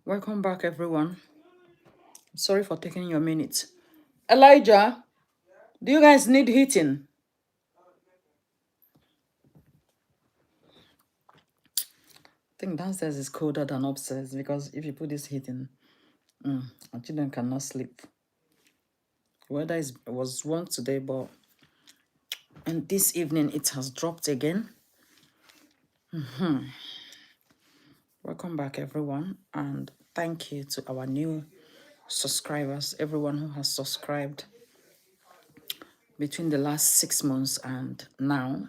Welcome back, everyone. Sorry for taking your minute. Elijah, do you guys need heating? I think downstairs is colder than upstairs because if you put this heating, our children cannot sleep. Weather was warm today, but and this evening it has dropped again. Welcome back, everyone, and thank you to our new subscribers, everyone who has subscribed between the last 6 months and now.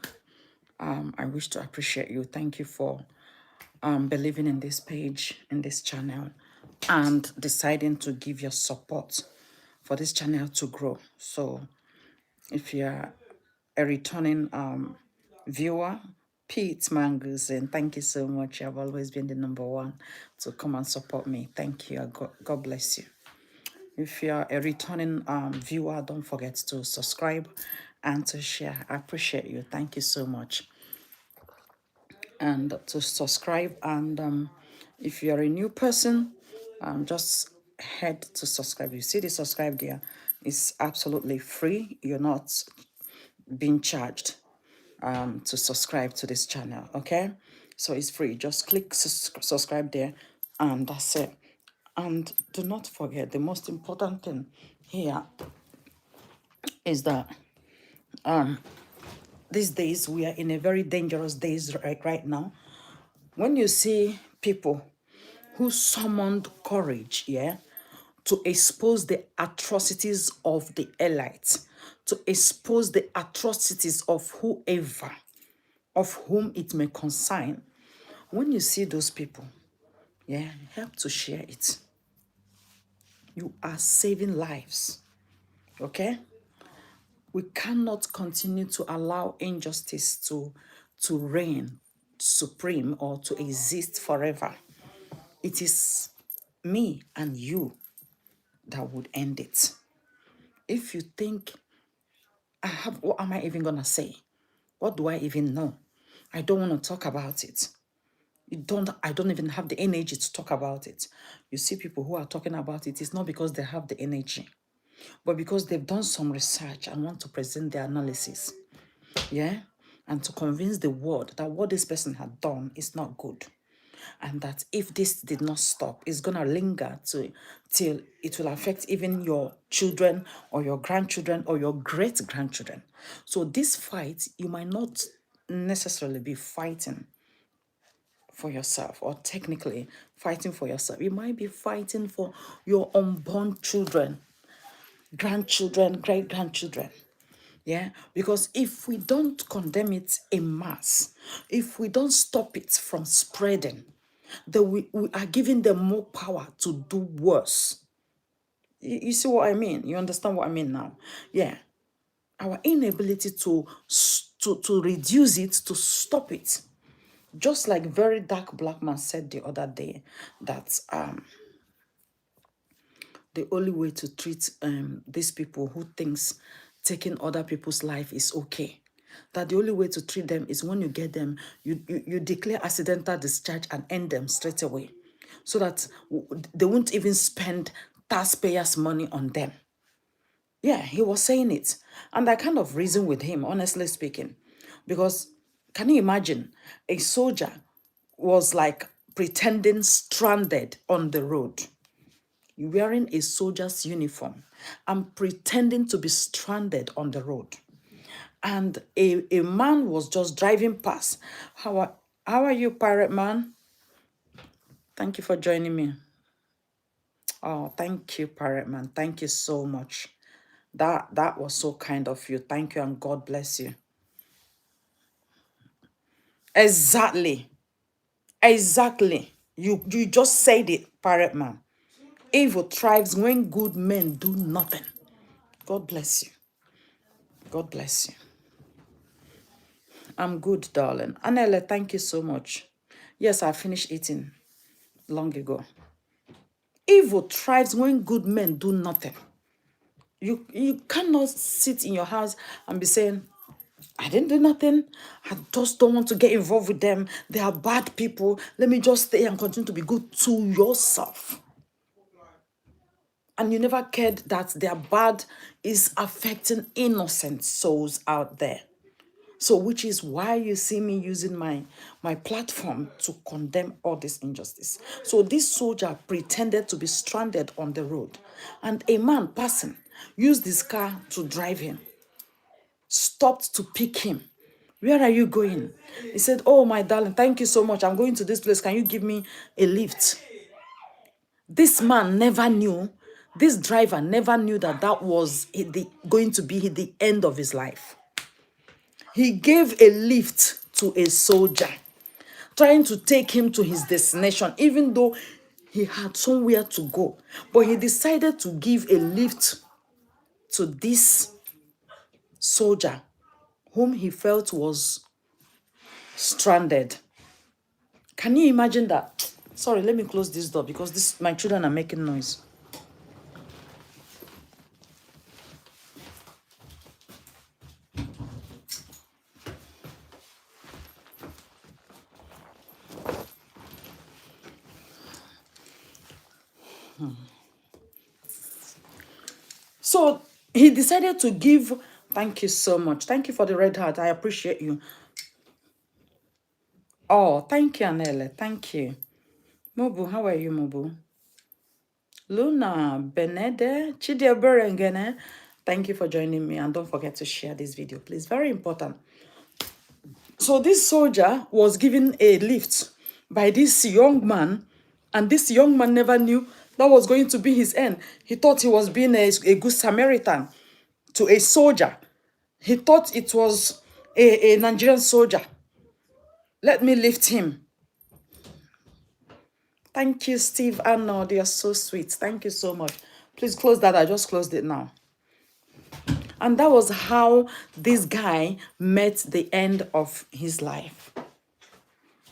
I wish to appreciate you. Thank you for believing in this page, in this channel, and deciding to give your support for this channel to grow. So if you're a returning viewer, Pete Mangus, and thank you so much. You've always been the number one to come and support me. Thank you. God bless you. If you're a returning viewer, don't forget to subscribe and to share. I appreciate you. Thank you so much. And to subscribe, and if you're a new person, just head to subscribe. You see the subscribe there. It's absolutely free. You're not being charged to subscribe to this channel. Okay, so it's free. Just click subscribe there, and that's it. And do not forget, the most important thing here is that these days we are in a very dangerous days right now. When you see people who summoned courage, yeah, to expose the atrocities of the elites, to expose the atrocities of whoever, of whom it may concern. When you see those people, yeah, help to share it. You are saving lives, okay? We cannot continue to allow injustice to reign supreme or to exist forever. It is me and you that would end it. If you think, what am I even gonna say? What do I even know? I don't want to talk about it. I don't even have the energy to talk about it. You see people who are talking about it, it's not because they have the energy, but because they've done some research and want to present their analysis. Yeah? And to convince the world that what this person had done is not good. And that if this did not stop, it's gonna linger till it will affect even your children or your grandchildren or your great-grandchildren. So this fight, you might not necessarily be fighting for yourself or technically fighting for yourself. You might be fighting for your unborn children, grandchildren, great-grandchildren. Yeah, because if we don't condemn it in mass, if we don't stop it from spreading, then we are giving them more power to do worse. You see what I mean? You understand what I mean now? Yeah. Our inability to reduce it, to stop it. Just like very dark black man said the other day that the only way to treat these people who thinks taking other people's life is okay. That the only way to treat them is when you get them, you declare accidental discharge and end them straight away. So that they won't even spend taxpayers' money on them. Yeah, he was saying it. And I kind of reason with him, honestly speaking. Because can you imagine a soldier was like pretending stranded on the road, wearing a soldier's uniform and pretending to be stranded on the road. And a man was just driving past. How are you, pirate man? Thank you for joining me. Oh, thank you, pirate man. Thank you so much. That was so kind of you. Thank you, and God bless you. Exactly. Exactly. You just said it, pirate man. Evil thrives when good men do nothing. God bless you. God bless you. I'm good, darling. Anele, thank you so much. Yes, I finished eating long ago. Evil thrives when good men do nothing. You cannot sit in your house and be saying, I didn't do nothing. I just don't want to get involved with them. They are bad people. Let me just stay and continue to be good to yourself. And you never cared that their bad is affecting innocent souls out there. So, which is why you see me using my platform to condemn all this injustice. So this soldier pretended to be stranded on the road, and a man passing used his car to drive him, stopped to pick him. Where are you going? He said, oh, my darling, thank you so much. I'm going to this place. Can you give me a lift? This man never knew, this driver never knew that that was going to be the end of his life. He gave a lift to a soldier, trying to take him to his destination, even though he had somewhere to go. But he decided to give a lift to this soldier whom he felt was stranded. Can you imagine that? Sorry, let me close this door because my children are making noise. So he decided to give, thank you so much. Thank you for the red heart. I appreciate you. Oh, thank you, Anele. Thank you. Mobu, how are you, Mobu? Luna, Benede, Chidiaberengene. Thank you for joining me. And don't forget to share this video, please. Very important. So this soldier was given a lift by this young man, and this young man never knew that was going to be his end. He thought he was being a good Samaritan to a soldier. He thought it was a Nigerian soldier. Let me lift him. Thank you, Steve Arnold. You're so sweet. Thank you so much. Please close that. I just closed it now. And that was how this guy met the end of his life.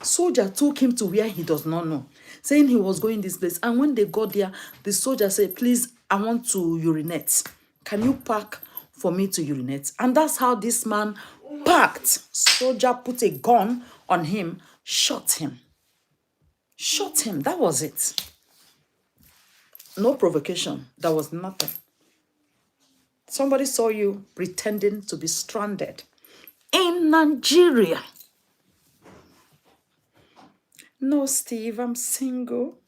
Soldier took him to where he does not know, saying he was going this place. And when they got there, the soldier said, please, I want to urinate. Can you park for me to urinate? And that's how this man parked. Soldier put a gun on him, shot him. Shot him. That was it. No provocation. That was nothing. Somebody saw you pretending to be stranded in Nigeria. No, Steve, I'm single.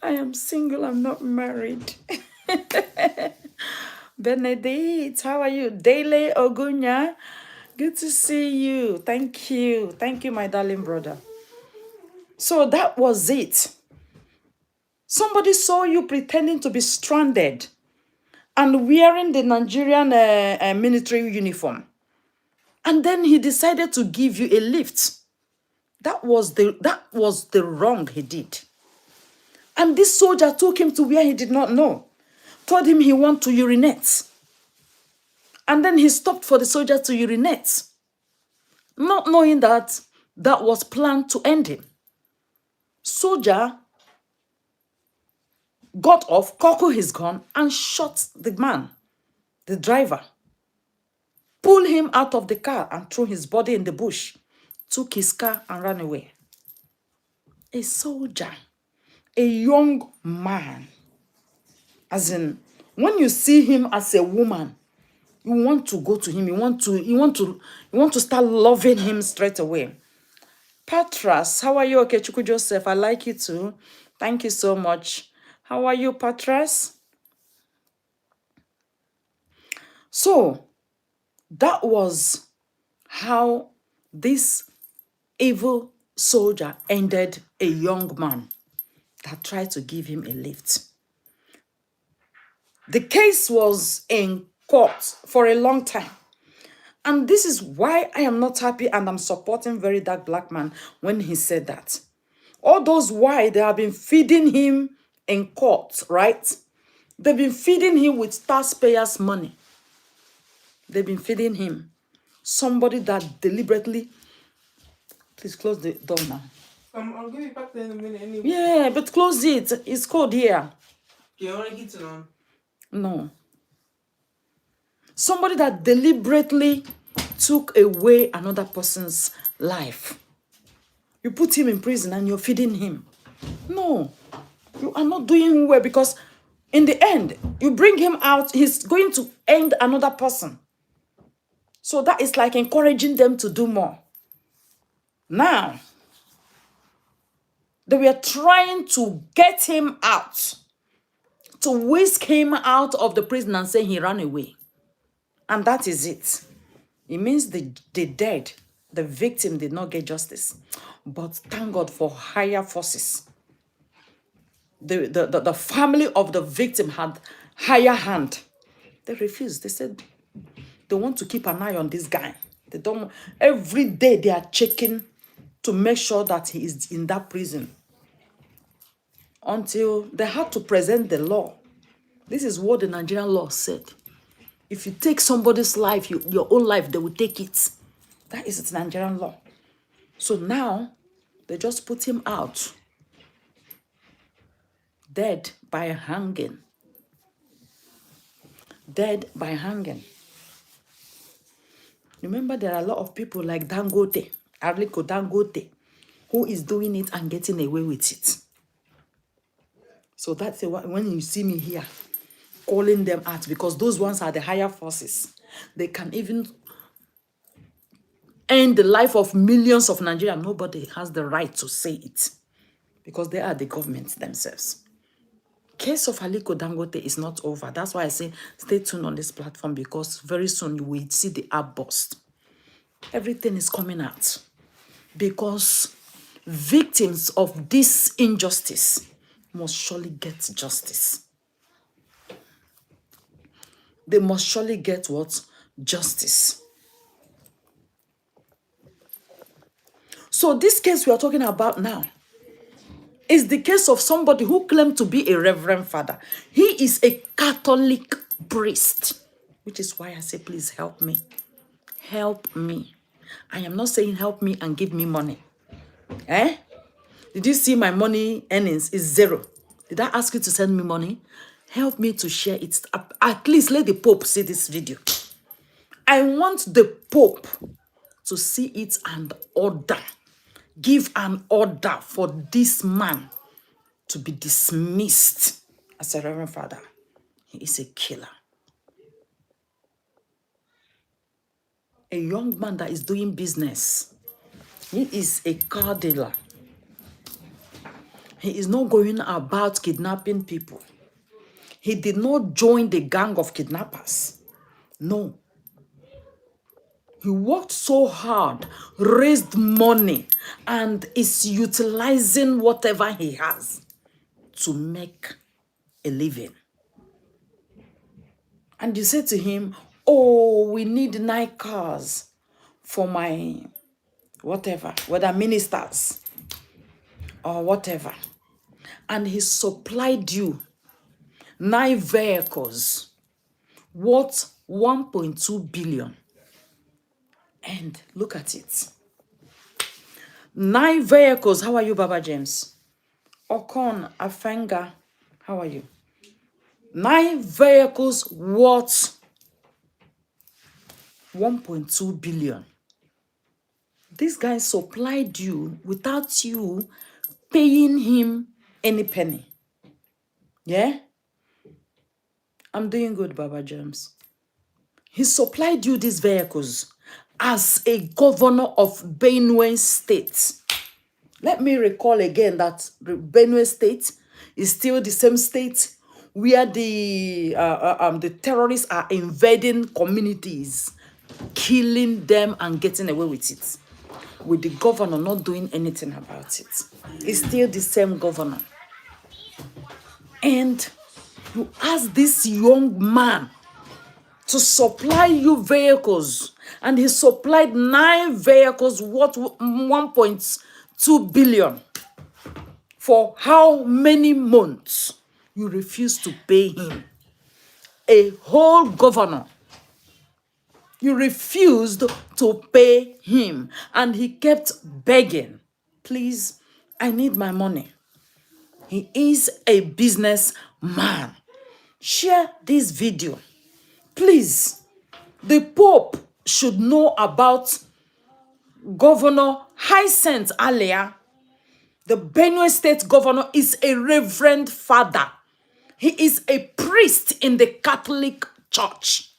I am single. I'm not married. Benedict, how are you? Dele Ogunya, good to see you. Thank you. Thank you, my darling brother. So that was it. Somebody saw you pretending to be stranded and wearing the Nigerian military uniform. And then he decided to give you a lift. That was the wrong he did. And this soldier took him to where he did not know. Told him he wanted to urinate. And then he stopped for the soldier to urinate, not knowing that that was planned to end him. Soldier got off, cocked his gun, and shot the man, the driver. Pulled him out of the car and threw his body in the bush. Took his car and ran away. A soldier, a young man. As in, when you see him as a woman, you want to go to him. You want to start loving him straight away. Patras, how are you? Okay, Chuku Joseph, I like you too. Thank you so much. How are you, Patras? So, that was how this evil soldier ended a young man that tried to give him a lift. The case was in court for a long time. And this is why I am not happy and I'm supporting Very Dark Black Man when he said that. All those why they have been feeding him in court, right? They've been feeding him with taxpayers' money. They've been feeding him. Somebody that deliberately... Please close the door now. I'll give you back there in a minute anyway. Yeah, but close it. It's cold here. You want to heat it on? No. Somebody that deliberately took away another person's life. You put him in prison and you're feeding him. No, you are not doing well, because in the end, you bring him out, he's going to end another person. So that is like encouraging them to do more. Now, they were trying to get him out, to whisk him out of the prison and say he ran away. And that is it. It means the dead, the victim, did not get justice. But thank God for higher forces. The family of the victim had higher hand. They refused. They said they want to keep an eye on this guy. They don't. Every day they are checking to make sure that he is in that prison. Until they had to present the law. This is what the Nigerian law said. If you take somebody's life, your own life, they will take it. That is the Nigerian law. So now, they just put him out. Dead by hanging. Dead by hanging. Remember, there are a lot of people like Dangote, Aliko Dangote, who is doing it and getting away with it. So that's when you see me here, calling them out, because those ones are the higher forces. They can even end the life of millions of Nigerians. Nobody has the right to say it, because they are the government themselves. Case of Aliko Dangote is not over. That's why I say stay tuned on this platform, because very soon you will see the app burst. Everything is coming out, because victims of this injustice must surely get justice. They must surely get what? Justice. So this case we are talking about now is the case of somebody who claimed to be a reverend father. He is a Catholic priest, which is why I say, please help me. Help me. I am not saying help me and give me money. Eh? Did you see my money earnings is 0? Did I ask you to send me money? Help me to share it. At least let the Pope see this video. I want the Pope to see it and order. Give an order for this man to be dismissed as a reverend father. He is a killer. A young man that is doing business. He is a car dealer. He is not going about kidnapping people. He did not join the gang of kidnappers. No. He worked so hard, raised money, and is utilizing whatever he has to make a living. And you say to him, oh, we need 9 cars for my whatever, whether ministers or whatever. And he supplied you 9 vehicles worth 1.2 billion. And look at it. 9 vehicles. How are you, Baba James? Okon Afenga. How are you? 9 vehicles worth 1.2 billion. This guy supplied you without you paying him any penny. Yeah? I'm doing good, Baba James. He supplied you these vehicles as a governor of Benue State. Let me recall again that Benue State is still the same state where the terrorists are invading communities, killing them and getting away with it, with the governor not doing anything about it. It's still the same governor. And you ask this young man to supply you vehicles, and he supplied 9 vehicles worth 1.2 billion. For how many months? You refuse to pay him. A whole governor. You refused to pay him, and he kept begging, please, I need my money. He is a businessman. Share this video. Please, the Pope should know about Governor Hyacinth Alia. The Benue State governor is a reverend father. He is a priest in the Catholic Church.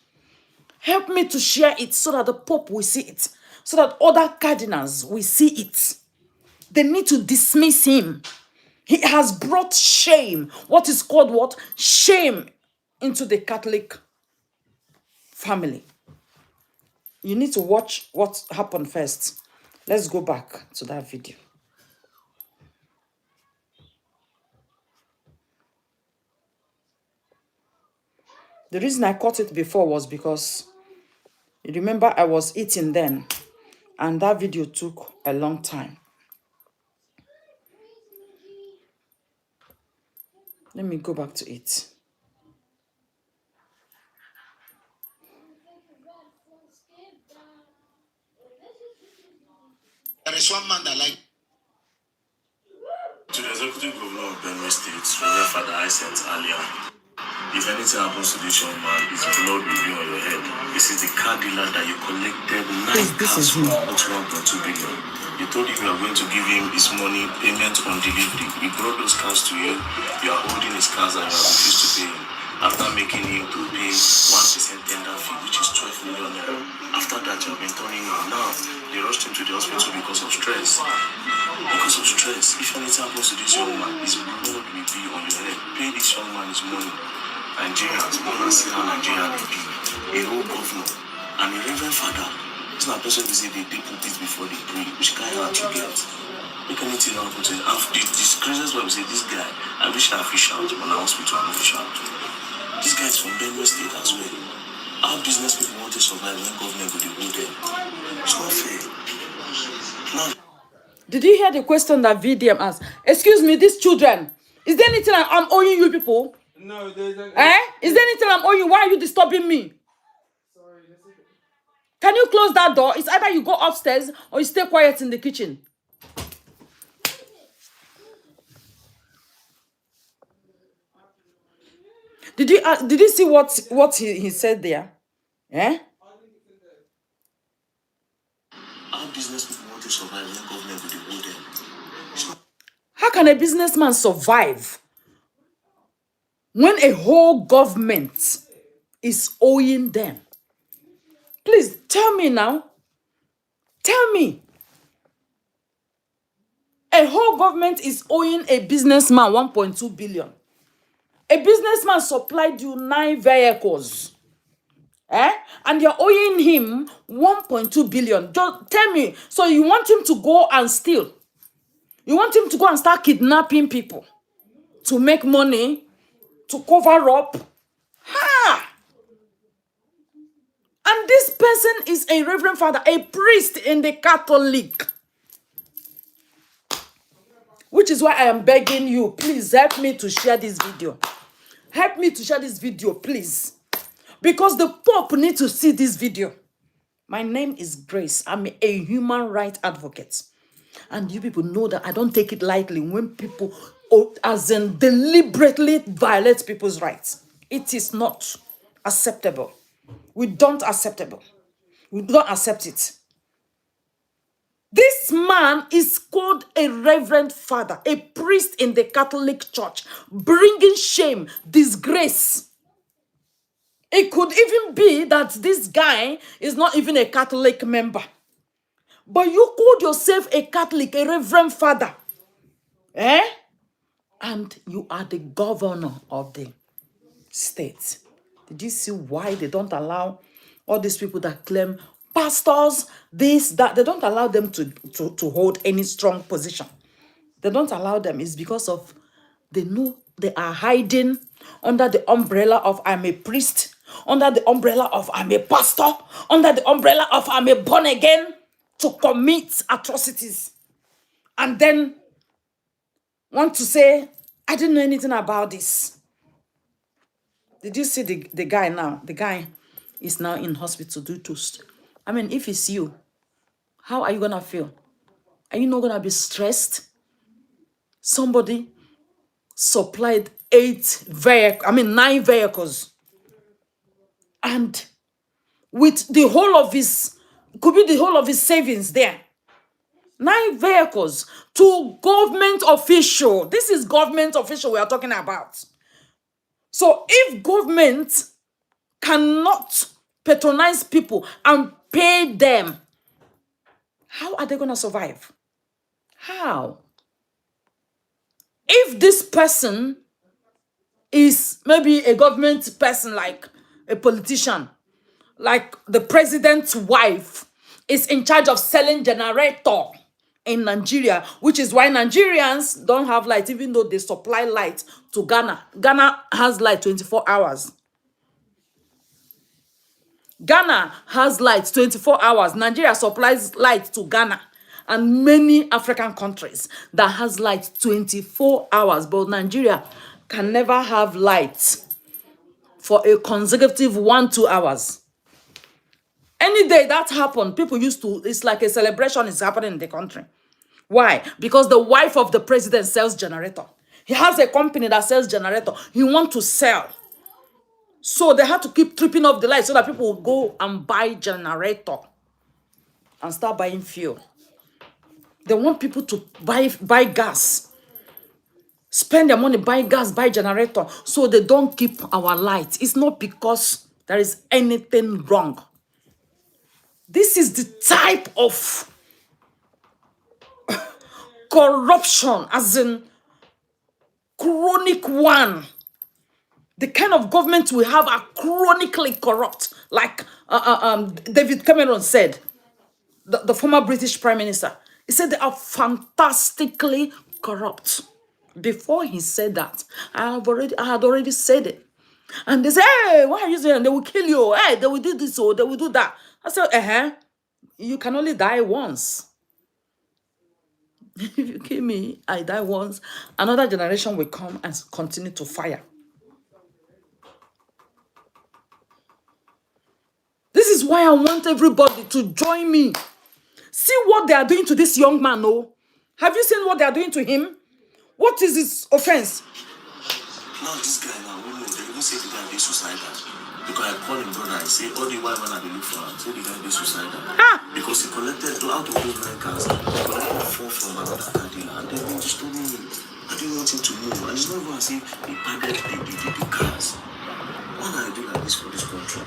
Help me to share it so that the Pope will see it, so that other cardinals will see it. They need to dismiss him. He has brought shame. What is called what? Shame into the Catholic family. You need to watch what happened first. Let's go back to that video. The reason I caught it before was because you remember I was eating then, and that video took a long time. Let me go back to it. There is one man that like to the executive governor of Benue State, Reverend Father Hyacinth Alia. If anything happens to this young man, his blood will be on your head. This is the car dealer that you collected 9 cars from, not 1.2 billion. You told him you are going to give him his money, payment on delivery. He brought those cars to you. You are holding his cars and you have refused to pay him. After making him to pay 1% tender fee, which is 12 million naira. After that, you have been turning him. Now, they rushed him to the hospital because of stress. Because of stress. If anything happens to this young man, his blood will be on your head. Pay this young man his money. Nigerians, want to see how Nigeria may be. A whole governor and a reverend father. It's not a person who say they put this before they pray. Which kind of heart you get? Make anything happen to him. And the craziest one we say, this guy, I wish I fish out, but I hospital I fish out. This guy is from Benue State as well. Our business people want to survive when government will hold them. It's not fair. Now, did you hear the question that VDM asked? Excuse me, these children, is there anything I'm owing you people? No, there's a... Is there anything I'm owing you? Why are you disturbing me? Sorry, that's okay. Can you close that door? It's either you go upstairs or you stay quiet in the kitchen. Did you see what he said there? our business people want to survive when government will hold them. How can a businessman survive when a whole government is owing them? Please tell me now. Tell me. A whole government is owing a businessman 1.2 billion. A businessman supplied you 9 vehicles. And you're owing him 1.2 billion. Just tell me. So you want him to go and steal? You want him to go and start kidnapping people to make money, to cover up? Ha! And this person is a reverend father, a priest in the Catholic. Which is why I am begging you, please help me to share this video. Help me to share this video, please. Because the Pope needs to see this video. My name is Grace. I'm a human rights advocate. And you people know that I don't take it lightly when people, as in deliberately violate people's rights. It is not acceptable. We don't accept it. We don't accept it. This man is called a reverend father, a priest in the Catholic Church, bringing shame, disgrace. It could even be that this guy is not even a Catholic member. But you called yourself a Catholic, a reverend father. And you are the governor of the state. Did you see why they don't allow all these people that claim pastors, this, that, they don't allow them to hold any strong position? They don't allow them. It's because of they know they are hiding under the umbrella of I'm a priest, under the umbrella of I'm a pastor, under the umbrella of I'm a born again, to commit atrocities. And then want to say, I didn't know anything about this. Did you see the guy now? The guy is now in hospital due to... I mean, if it's you, how are you going to feel? Are you not going to be stressed? Somebody supplied 9 vehicles. And with the whole of his, could be the whole of his savings there. 9 vehicles to government official. This is government official we are talking about. So if government cannot patronize people and pay them, how are they going to survive? How? If this person is maybe a government person, like a politician, like the president's wife is in charge of selling generator in Nigeria, which is why Nigerians don't have light, even though they supply light to Ghana. Ghana has light 24 hours. Ghana has light 24 hours. Nigeria supplies light to Ghana and many African countries that has light 24 hours. But Nigeria can never have light for a consecutive 1-2 hours. Any day that happened, people used to, it's like a celebration is happening in the country. Why? Because the wife of the president sells generator. He has a company that sells generator. He wants to sell. So they had to keep tripping off the light so that people will go and buy generator and start buying fuel. They want people to buy gas. Spend their money, buy gas, buy generator, so they don't keep our light. It's not because there is anything wrong. This is the type of corruption, as in chronic one. The kind of government we have are chronically corrupt, like David Cameron said, the former British Prime Minister. He said they are fantastically corrupt. Before he said that, I had already said it. And they say, hey, why are you saying? They will kill you. Hey, they will do this or they will do that. I said, you can only die once. If you kill me, I die once. Another generation will come and continue to fire. This is why I want everybody to join me. See what they are doing to this young man, oh. Have you seen what they are doing to him? What is his offense? Now this guy now, they even say the guy is suicidal. Because I call him brother and say, all the while when I look for him, say the guy is suicidal. Because he collected out of those 9 cars, he collected 4 from another car dealer, and they went to stone him. I didn't want him to move. And it's not even as if he padded the cars. What I do like this for this country?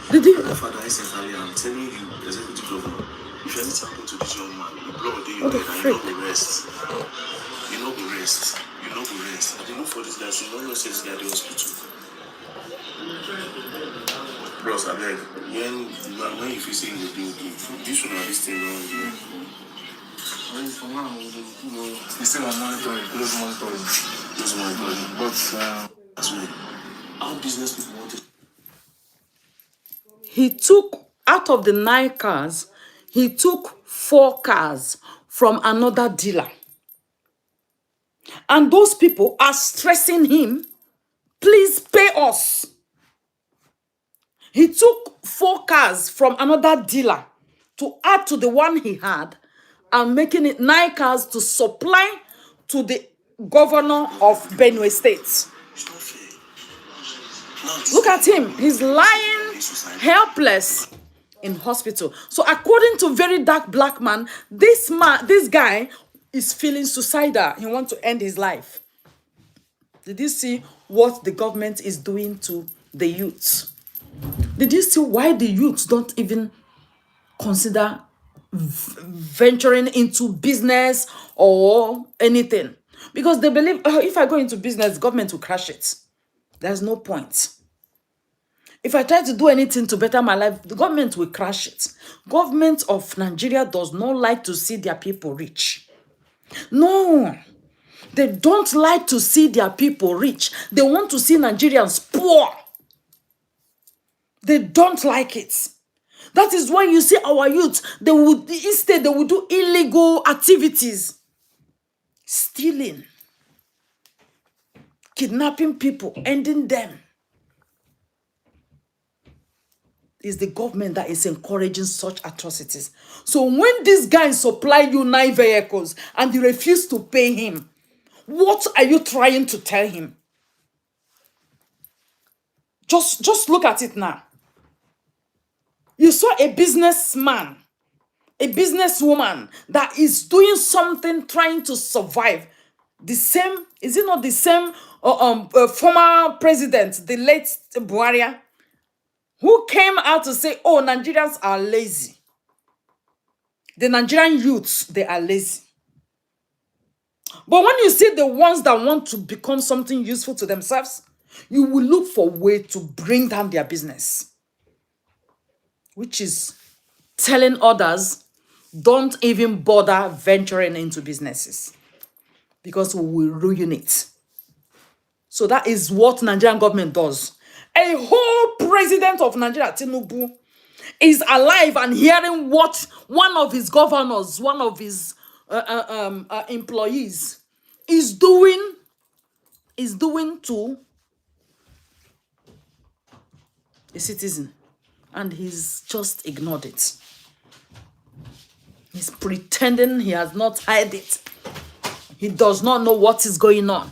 Father, Hyacinth, Alia, I'm telling you, executive governor, if anything happen to this young man, you blow your head and you not go rest. You not go rest. You not go rest. I didn't look for this guy, so you don't know say this guy at the hospital. Bros, I beg, when you feel saying you do, this one or this thing wrong, you know. For now, it's still on monitoring, close monitoring. Close monitoring. But, as well, our business people want to. He took, out of the 9 cars, he took 4 cars from another dealer. And those people are stressing him, please pay us. He took 4 cars from another dealer to add to the one he had and making it 9 cars to supply to the governor of Benue State. It's not fair. Look at him. He's lying, helpless in hospital. So according to Very Dark Black Man, this guy is feeling suicidal. He wants to end his life. Did you see what the government is doing to the youth? Did you see why the youth don't even consider venturing into business or anything? Because they believe, if I go into business, government will crash it. There's no point. If I try to do anything to better my life, the government will crash it. Government of Nigeria does not like to see their people rich. No. They don't like to see their people rich. They want to see Nigerians poor. They don't like it. That is why you see our youth, instead they would do illegal activities. Stealing. Kidnapping people, ending them. It's the government that is encouraging such atrocities. So when this guy supply you 9 vehicles and you refuse to pay him, what are you trying to tell him? Just look at it now. You saw a businessman, a businesswoman that is doing something, trying to survive. The same, is it not the same former president, the late Buhari, who came out to say, oh, Nigerians are lazy. The Nigerian youths, they are lazy. But when you see the ones that want to become something useful to themselves, you will look for a way to bring down their business, which is telling others, don't even bother venturing into businesses because we will ruin it. So that is what Nigerian government does. A whole president of Nigeria, Tinubu, is alive and hearing what one of his governors, one of his employees is doing to a citizen, and he's just ignored it. He's pretending he has not heard it. He does not know what is going on.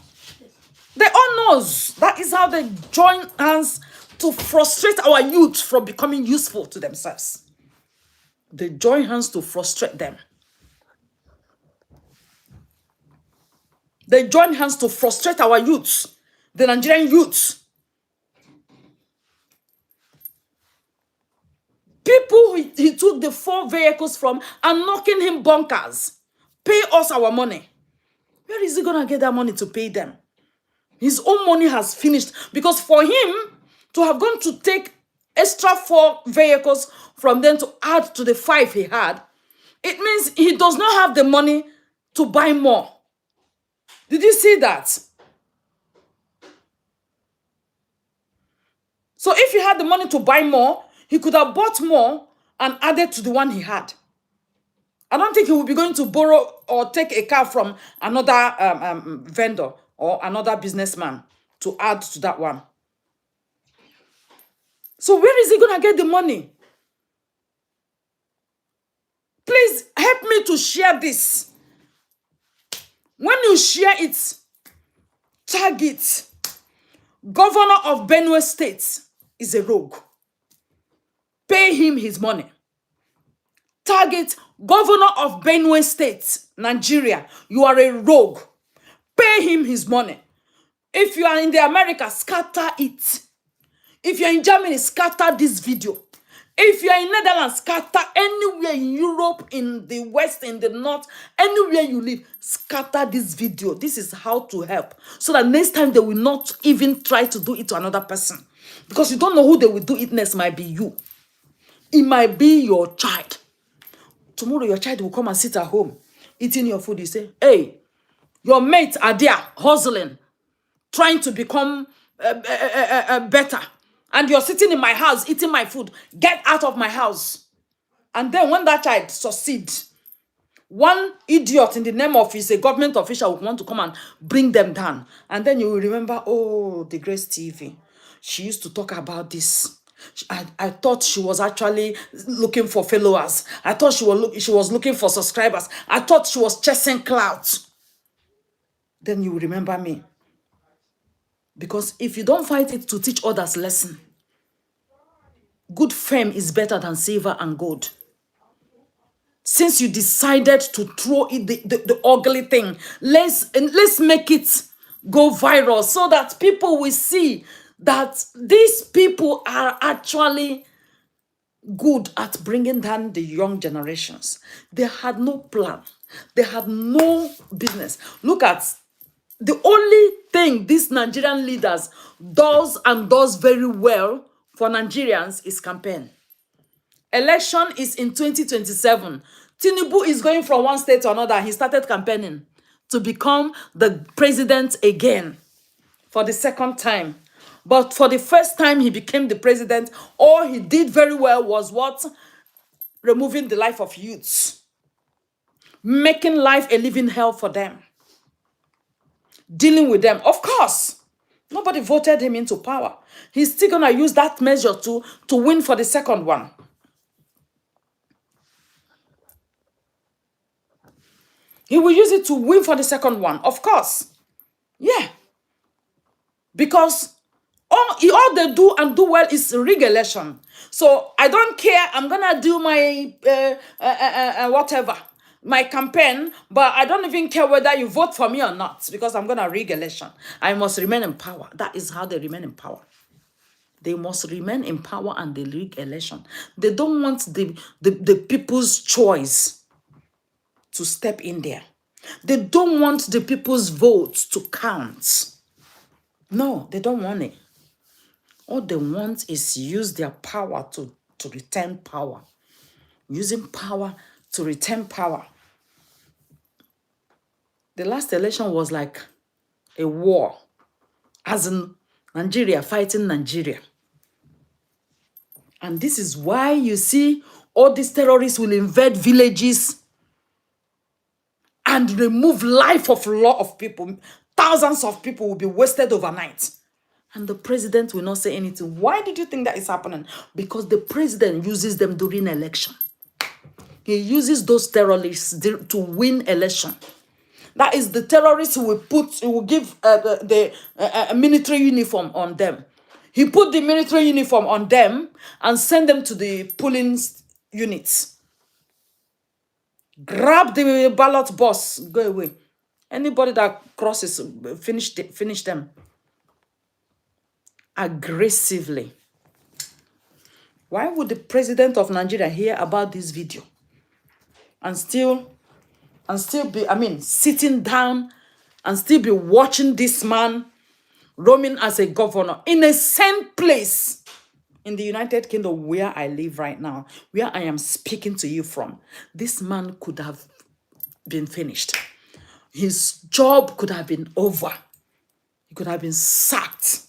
They all knows. That is how they join hands to frustrate our youth from becoming useful to themselves. They join hands to frustrate them. They join hands to frustrate our youths, the Nigerian youths. People he took the 4 vehicles from and knocking him bonkers. Pay us our money. Where is he going to get that money to pay them? His own money has finished, because for him to have gone to take extra 4 vehicles from them to add to the 5 he had, it means he does not have the money to buy more. Did you see that? So if he had the money to buy more, he could have bought more and added to the one he had. I don't think he will be going to borrow or take a car from another vendor or another businessman to add to that one. So where is he going to get the money? Please help me to share this. When you share it, tag it. Governor of Benue State is a rogue. Pay him his money. Tag it. Governor of Benue State, Nigeria, you are a rogue. Pay him his money. If you are in the America, scatter it. If you're in Germany, scatter this video. If you're in Netherlands, scatter anywhere in Europe, in the West, in the North, anywhere you live, scatter this video. This is how to help. So that next time they will not even try to do it to another person. Because you don't know who they will do it next. Might be you. It might be your child. Tomorrow your child will come and sit at home, eating your food. You say, hey, your mates are there, hustling, trying to become better. And you're sitting in my house, eating my food. Get out of my house. And then when that child succeeds, one idiot in the name of a government official will want to come and bring them down. And then you will remember, oh, the Grace TV. She used to talk about this. I thought she was actually looking for followers. I thought she was looking for subscribers. I thought she was chasing clouds. Then you will remember me. Because if you don't fight it to teach others lesson, good fame is better than silver and gold. Since you decided to throw it the ugly thing, let's make it go viral so that people will see that these people are actually good at bringing down the young generations. They had no plan. They had no business. Look at the only thing these Nigerian leaders does very well for Nigerians is campaign. Election is in 2027. Tinubu is going from one state to another. He started campaigning to become the president again for the second time. But for the first time he became the president, all he did very well was what? Removing the life of youths. Making life a living hell for them. Dealing with them. Of course, nobody voted him into power. He's still going to use that measure to win for the second one. He will use it to win for the second one. Of course. Yeah. Because all they do and do well is rig election. So I don't care. I'm gonna do my whatever, my campaign, but I don't even care whether you vote for me or not, because I'm gonna rig election. I must remain in power. That is how they remain in power. They must remain in power and they rig election. They don't want the people's choice to step in there. They don't want the people's votes to count. No, they don't want it. All they want is use their power to retain power. Using power to retain power. The last election was like a war, as in Nigeria fighting Nigeria. And this is why you see all these terrorists will invade villages and remove life of a lot of people. Thousands of people will be wasted overnight. And the president will not say anything. Why did you think that is happening? Because the president uses them during election. He uses those terrorists to win election. That is the terrorists who will give the military uniform on them. He put the military uniform on them and send them to the polling units. Grab the ballot box, go away. Anybody that crosses, finish them. Aggressively. Why would the president of Nigeria hear about this video and still be, sitting down and still be watching this man roaming as a governor in the same place in the United Kingdom where I live right now, where I am speaking to you from? This man could have been finished. His job could have been over. He could have been sacked.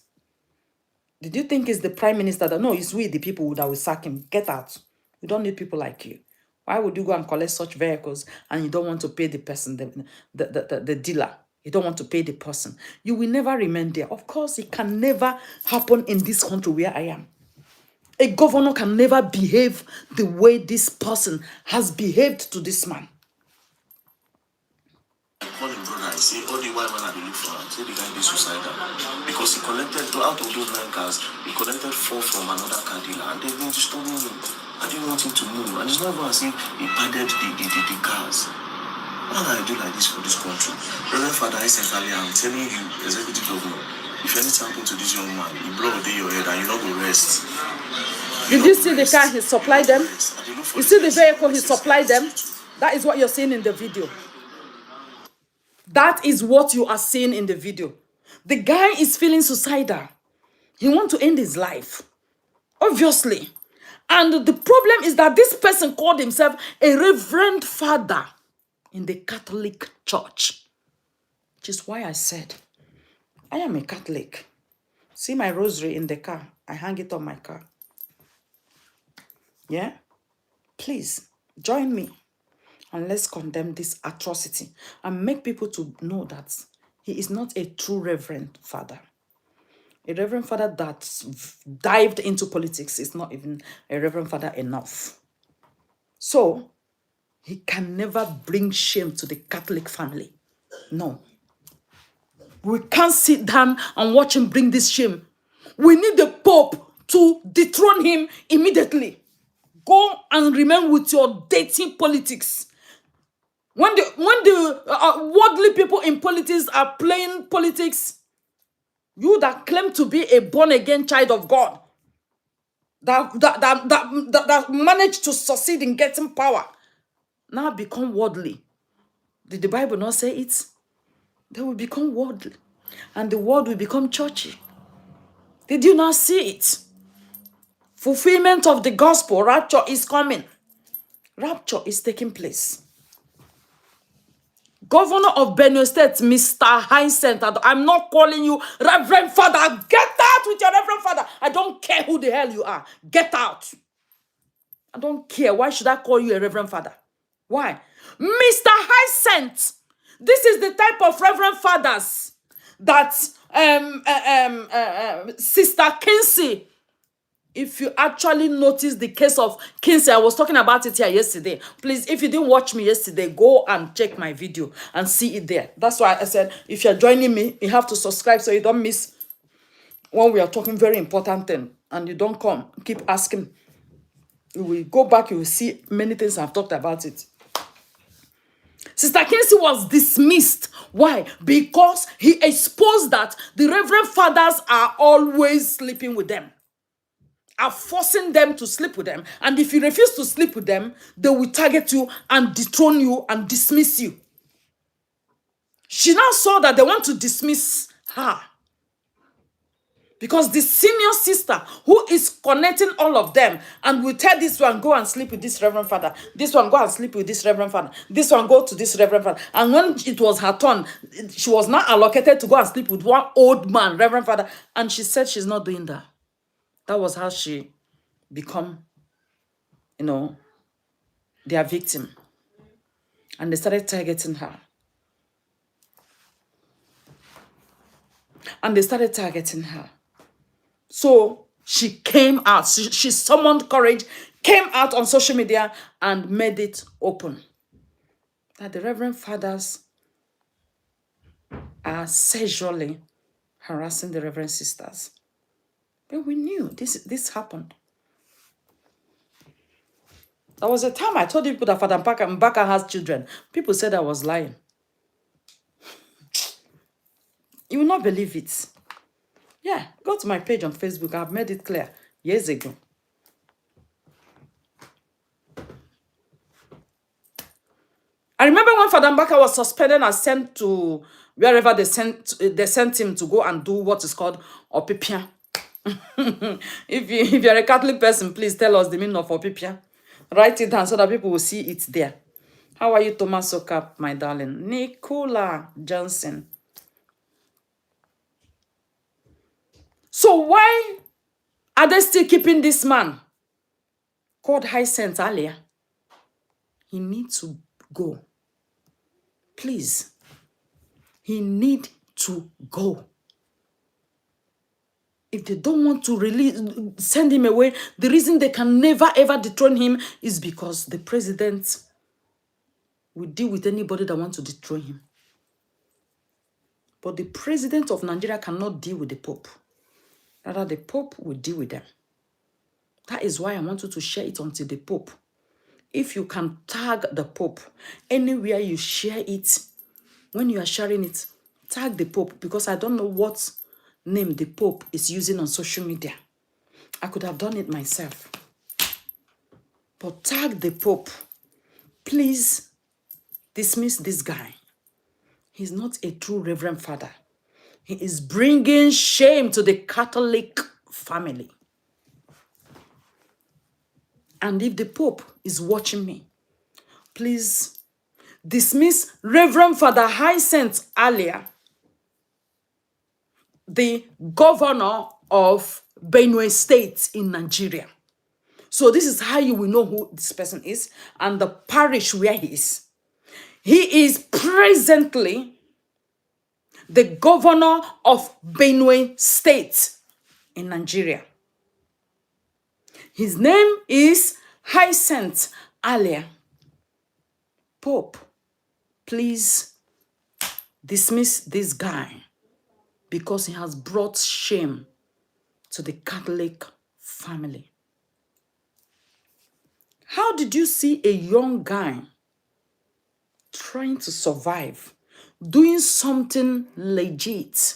Did you think it's the prime minister that? No, it's we, the people that will sack him. Get out. We don't need people like you. Why would you go and collect such vehicles and you don't want to pay the person, the dealer? You don't want to pay the person. You will never remain there. Of course, it can never happen in this country where I am. A governor can never behave the way this person has behaved to this man. Call him brother, I say all the while when I look for him, say the guy be suicidal. Because he collected, out of those 9 cars, he collected 4 from another car dealer and they've been disturbing him. I didn't want him to move. And it's not even as if he padded the cars. What can I do like this for this country? Reverend Father Hyacinth, Alia, I'm telling you, executive governor, if anything happens to this young man, you blow away your head and you not go rest. Did you see the car he supplied them? You see the vehicle he supplied them? That is what you're seeing in the video. That is what you are seeing in the video. The guy is feeling suicidal. He wants to end his life. Obviously. And the problem is that this person called himself a reverend father in the Catholic Church. Which is why I said, I am a Catholic. See my rosary in the car. I hang it on my car. Yeah? Please, join me. And let's condemn this atrocity and make people to know that he is not a true reverend father. A reverend father that dived into politics is not even a reverend father enough. So, he can never bring shame to the Catholic family. No. We can't sit down and watch him bring this shame. We need the Pope to dethrone him immediately. Go and remain with your dating politics. When the worldly people in politics are playing politics, you that claim to be a born-again child of God, that managed to succeed in getting power, now become worldly. Did the Bible not say it? They will become worldly. And the world will become churchy. Did you not see it? Fulfillment of the gospel. Rapture is coming. Rapture is taking place. Governor of Benue State, Mr. Hyacinth, I'm not calling you Reverend Father. Get out with your Reverend Father. I don't care who the hell you are. Get out. I don't care. Why should I call you a Reverend Father? Why? Mr. Hyacinth. This is the type of Reverend Fathers that Sister Kinsey, if you actually notice the case of Kinsey, I was talking about it here yesterday. Please, if you didn't watch me yesterday, go and check my video and see it there. That's why I said, if you're joining me, you have to subscribe so you don't miss when we are talking very important thing and you don't come, keep asking. You will go back, you will see many things I've talked about it. Sister Kinsey was dismissed. Why? Because he exposed that the reverend fathers are always sleeping with them, are forcing them to sleep with them. And if you refuse to sleep with them, they will target you and dethrone you and dismiss you. She now saw that they want to dismiss her. Because the senior sister who is connecting all of them and will tell this one, go and sleep with this reverend father. This one, go and sleep with this reverend father. This one, go to this reverend father. And when it was her turn, she was not allocated to go and sleep with one old man, reverend father. And she said she's not doing that. That was how she become, their victim. And they started targeting her. So she came out. She summoned courage, came out on social media and made it open that the reverend fathers are sexually harassing the reverend sisters. But we knew this happened. There was a time I told people that Father Mbaka has children. People said I was lying. You will not believe it. Yeah, go to my page on Facebook. I've made it clear years ago. I remember when Father Mbaka was suspended and sent to wherever they sent him to go and do what is called opipia. If you're a Catholic person, please tell us the meaning of opipia. Write it down so that people will see it there. How are you, Thomas Okap, my darling? Nicola Johnson. So why are they still keeping this man called Hyacinth Alia? He needs to go. Please. He needs to go. If they don't want to send him away, the reason they can never ever dethrone him is because the president will deal with anybody that wants to dethrone him. But the president of Nigeria cannot deal with the Pope. Rather, the Pope will deal with them. That is why I want you to share it until the Pope. If you can tag the Pope, anywhere you share it, when you are sharing it, tag the Pope, because I don't know what name the Pope is using on social media. I could have done it myself. But tag the Pope. Please dismiss this guy. He's not a true reverend father. He is bringing shame to the Catholic family. And if the Pope is watching me, please dismiss Reverend Father Hyacinth Alia, the governor of Benue State in Nigeria. So this is how you will know who this person is and the parish where he is. He is presently the governor of Benue State in Nigeria. His name is Hyacinth Alia. Pope, please dismiss this guy because he has brought shame to the Catholic family. How did you see a young guy trying to survive, doing something legit,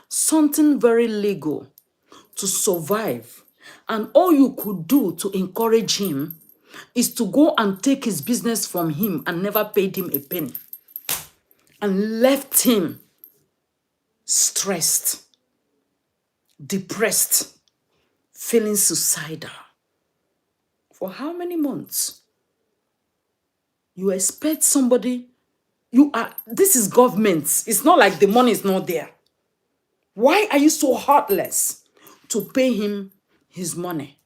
something very legal to survive, and all you could do to encourage him is to go and take his business from him and never paid him a penny and left him stressed, depressed, feeling suicidal? For how many months? You expect somebody, this is government. It's not like the money is not there. Why are you so heartless to pay him his money?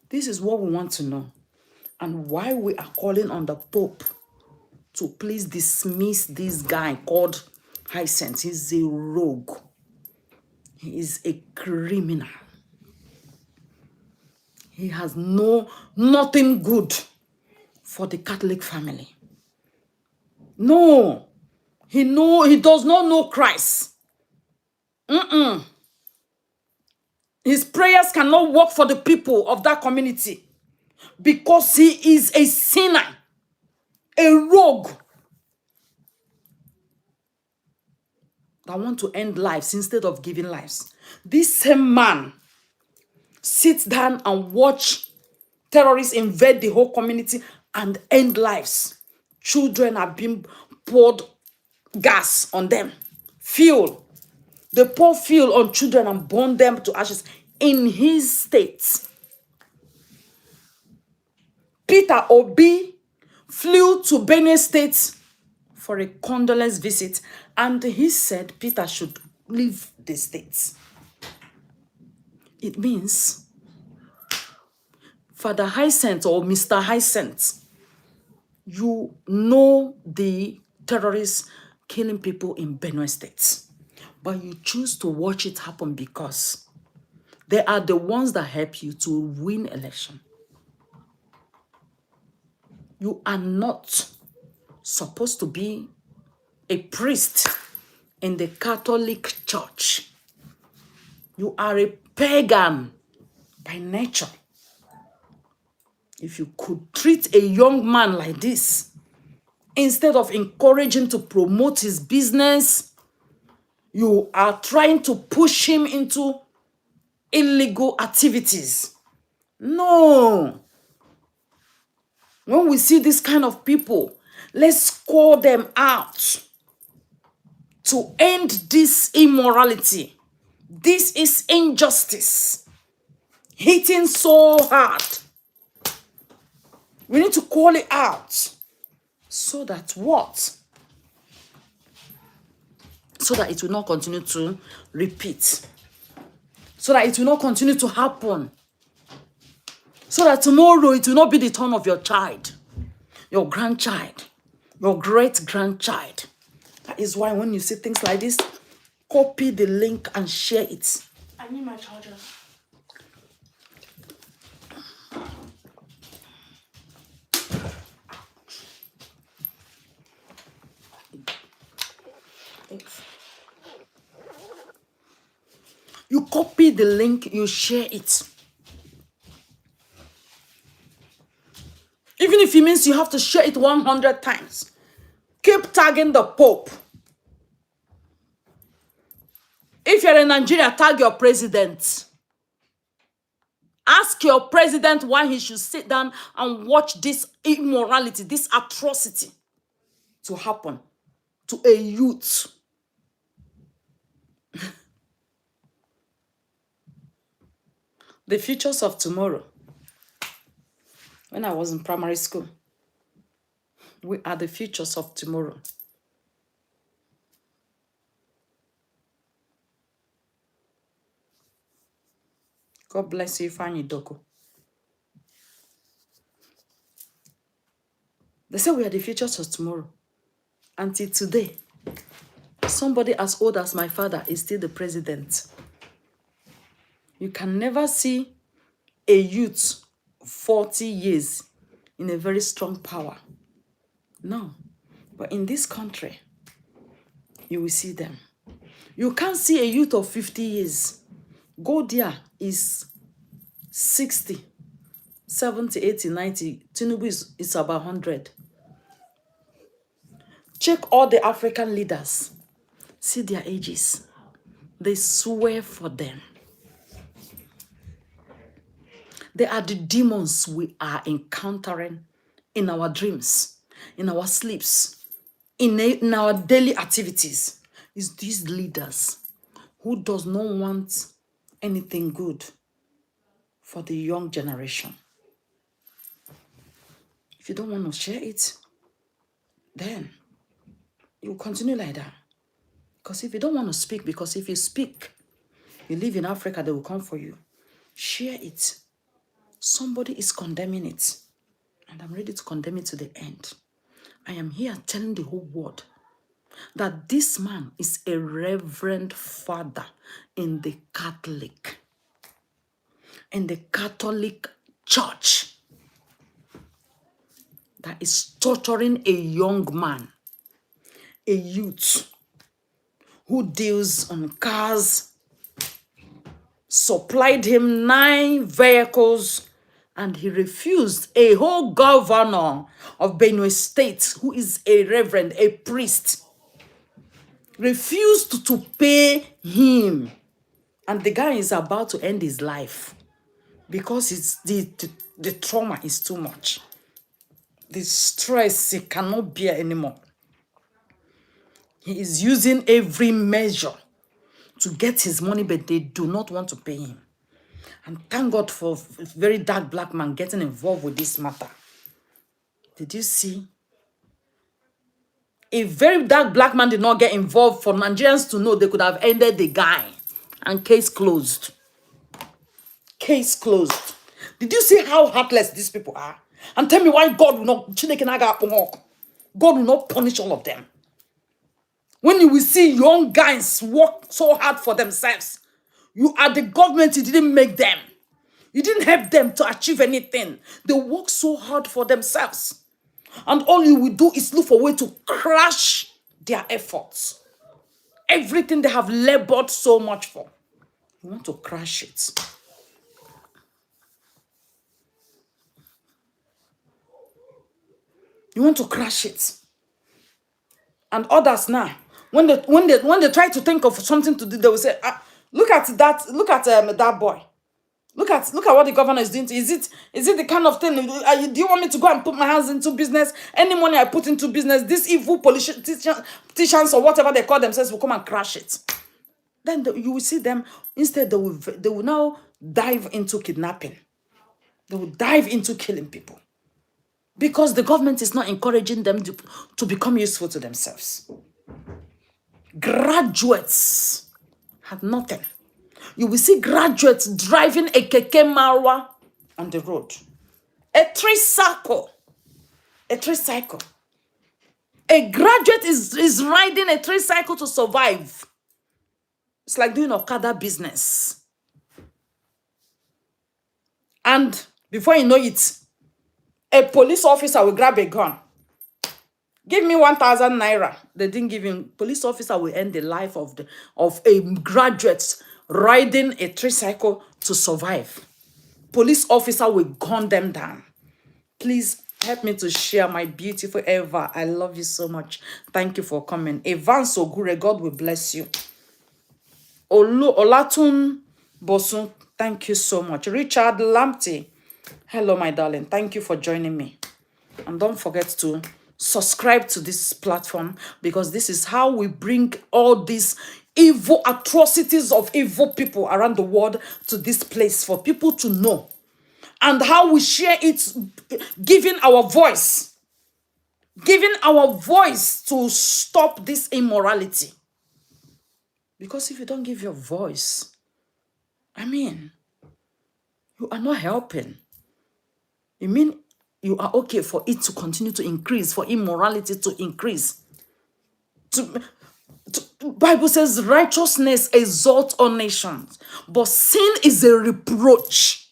This is what we want to know. And why we are calling on the Pope to please dismiss this guy called Hyacinth. He's a rogue. He is a criminal. He has nothing good for the Catholic family. No, he does not know Christ. His prayers cannot work for the people of that community because he is a sinner, a rogue that want to end lives instead of giving lives. This same man sits down and watch terrorists invade the whole community and end lives. Children are being poured gas on them, fuel. They pour fuel on children and burn them to ashes in his state. Peter Obi flew to Benue State for a condolence visit, and he said Peter should leave the state. It means Father Hyacinth or Mr. Hyacinth, you know the terrorists killing people in Benue State, but you choose to watch it happen because they are the ones that help you to win election. You are not supposed to be a priest in the Catholic Church. You are a pagan by nature. If you could treat a young man like this, instead of encouraging him to promote his business, you are trying to push him into illegal activities. No. When we see this kind of people, let's call them out to end this immorality. This is injustice, hitting so hard. We need to call it out so that what? So that it will not continue to repeat. So that it will not continue to happen. So that tomorrow it will not be the turn of your child, your grandchild, your great-grandchild. That is why when you see things like this, copy the link and share it. I need my charger. Thanks. You copy the link, you share it. Even if it means you have to share it 100 times. Keep tagging the Pope. If you're in Nigeria, tag your president. Ask your president why he should sit down and watch this immorality, this atrocity to happen to a youth. The futures of tomorrow. When I was in primary school, we are the futures of tomorrow. God bless you, Fanny Doko. They say we are the futures of tomorrow. Until today, somebody as old as my father is still the president. You can never see a youth 40 years in a very strong power. No. But in this country, you will see them. You can't see a youth of 50 years. Go there is 60, 70, 80, 90. Tinubu is about 100. Check all the African leaders. See their ages. They swear for them. They are the demons we are encountering in our dreams, in our sleeps, in our daily activities. It's these leaders who does not want anything good for the young generation. If you don't want to share it, then you continue like that. Because if you don't want to speak, because if you speak, you live in Africa, they will come for you. Share it. Somebody is condemning it. And I'm ready to condemn it to the end. I am here telling the whole world that this man is a reverend father in the Catholic Church that is torturing a young man, a youth who deals on cars, supplied him 9 vehicles, and he refused. A whole governor of Benue State, who is a reverend, a priest, refused to pay him. And the guy is about to end his life because the trauma is too much. The stress he cannot bear anymore. He is using every measure to get his money, but they do not want to pay him. And thank God for a very dark black man getting involved with this matter. Did you see? A very dark black man did not get involved for Nigerians to know they could have ended the guy. And case closed. Case closed. Did you see how heartless these people are? And tell me why God will not, God will not punish all of them. When you will see young guys work so hard for themselves, you are the government, you didn't make them. You didn't help them to achieve anything. They work so hard for themselves. And all you will do is look for a way to crash their efforts. Everything they have labored so much for. You want to crash it. You want to crash it. And others now, when they try to think of something to do, they will say, look at that boy. Look at what the governor is doing. Is it the kind of thing? Do you want me to go and put my hands into business? Any money I put into business, these evil politicians or whatever they call themselves will come and crash it. Then you will see them. Instead, they will now dive into kidnapping. They will dive into killing people. Because the government is not encouraging them to become useful to themselves. Graduates had nothing. You will see graduates driving a keke marwa on the road. A tricycle. A tricycle. A graduate is riding a tricycle to survive. It's like doing Okada business. And before you know it, a police officer will grab a gun. Give me 1,000 naira. They didn't give him. Police officer will end the life of a graduate riding a tricycle to survive. Police officer will gun them down. Please help me to share, my beautiful Eva. I love you so much. Thank you for coming. Evans Ogure, God will bless you. Olatun Bosun, thank you so much. Richard Lamptey, hello, my darling. Thank you for joining me. And don't forget to subscribe to this platform, because this is how we bring all these evil atrocities of evil people around the world to this place for people to know. And how we share it, giving our voice to stop this immorality. Because if you don't give your voice, you are not helping. You mean you are okay for it to continue to increase, for immorality to increase. Bible says righteousness exalts all nations, but sin is a reproach.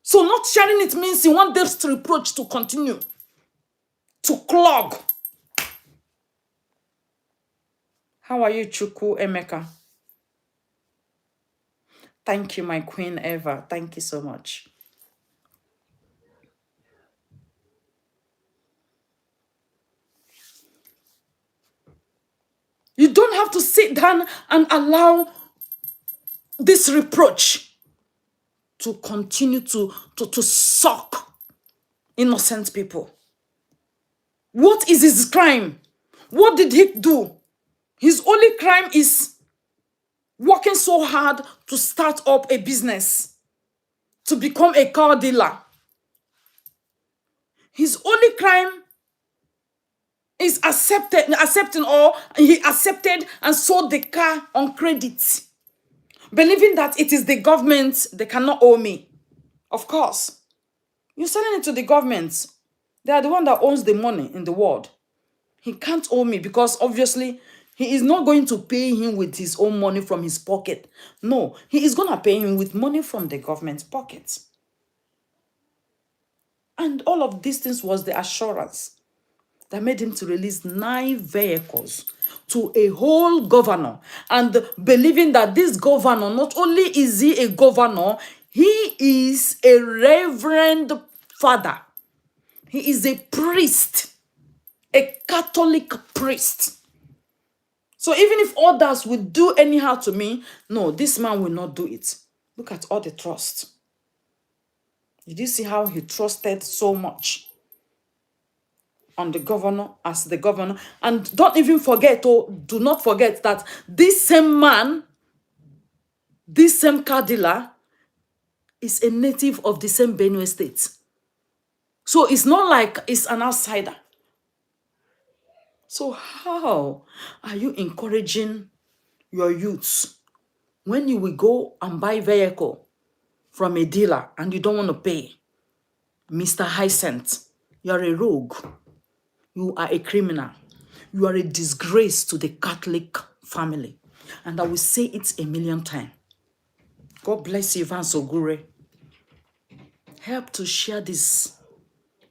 So not sharing it means you want this reproach to continue, to clog. How are you, Chuku Emeka? Thank you, my Queen Eva. Thank you so much. You don't have to sit down and allow this reproach to continue to suck innocent people. What is his crime? What did he do? His only crime is working so hard to start up a business, to become a car dealer. His only crime is accepting, or he accepted and sold the car on credit, believing that it is the government, they cannot owe me. Of course, you're selling it to the government. They are the one that owns the money in the world. He can't owe me, because obviously he is not going to pay him with his own money from his pocket. No, he is going to pay him with money from the government's pocket. And all of these things was the assurance that made him to release 9 vehicles to a whole governor, and believing that this governor, not only is he a governor, he is a reverend father. He is a priest, a Catholic priest. So even if others would do anyhow to me, no, this man will not do it. Look at all the trust. Did you see how he trusted so much on the governor as the governor? And don't even forget, or do not forget, that this same man, this same car dealer, is a native of the same Benue State. So it's not like it's an outsider. So how are you encouraging your youths when you will go and buy vehicle from a dealer and you don't want to pay? Mr. Hyacinth, you are a rogue. You are a criminal. You are a disgrace to the Catholic family. And I will say it a million times. God bless you, Van Sogure. Help to share this.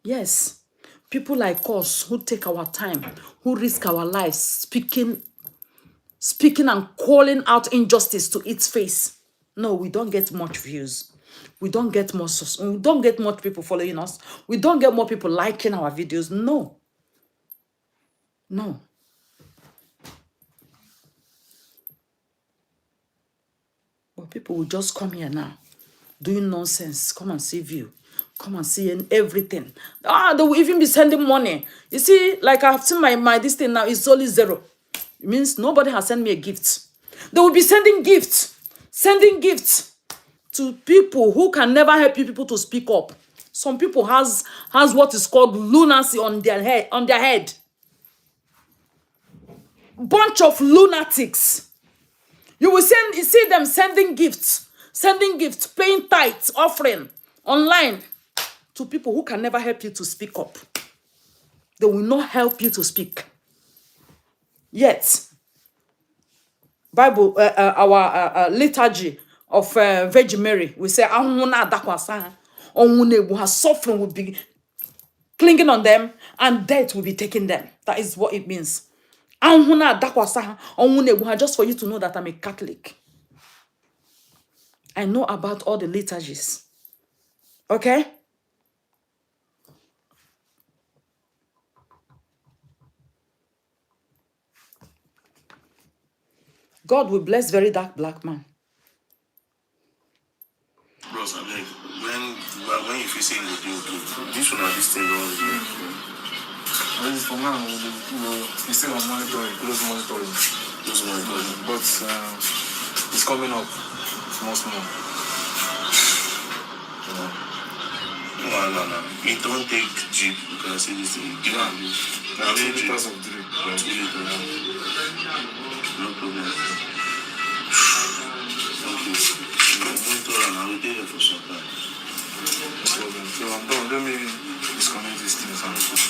Yes, people like us who take our time, who risk our lives, speaking and calling out injustice to its face. No, we don't get much views. We don't get much people following us. We don't get more people liking our videos. No. No. But people will just come here now, doing nonsense. Come and see view. Come and see everything. They will even be sending money. You see, like I've seen my this thing now, it's only 0. It means nobody has sent me a gift. They will be sending gifts to people who can never help you people to speak up. Some people has what is called lunacy on their head. Bunch of lunatics. You will see them sending gifts, paying tithes, offering online to people who can never help you to speak up. They will not help you to speak. Yet, Bible, our liturgy of Virgin Mary, we say, suffering will be clinging on them and death will be taking them. That is what it means. Just for you to know that I'm a Catholic. I know about all the liturgies. Okay? God will bless very dark black man. Bros, I mean, when you feel saying this one or this thing wrong, This is for now, we still are monitoring, close monitoring. But it's coming up small. No. It don't take Jeep, you can say this thing. Give me 2 liters of drip. 2 liters. No problem. Okay. Monitor and I will be there for some time. No problem. So I'm done. Let me disconnect these things and go on.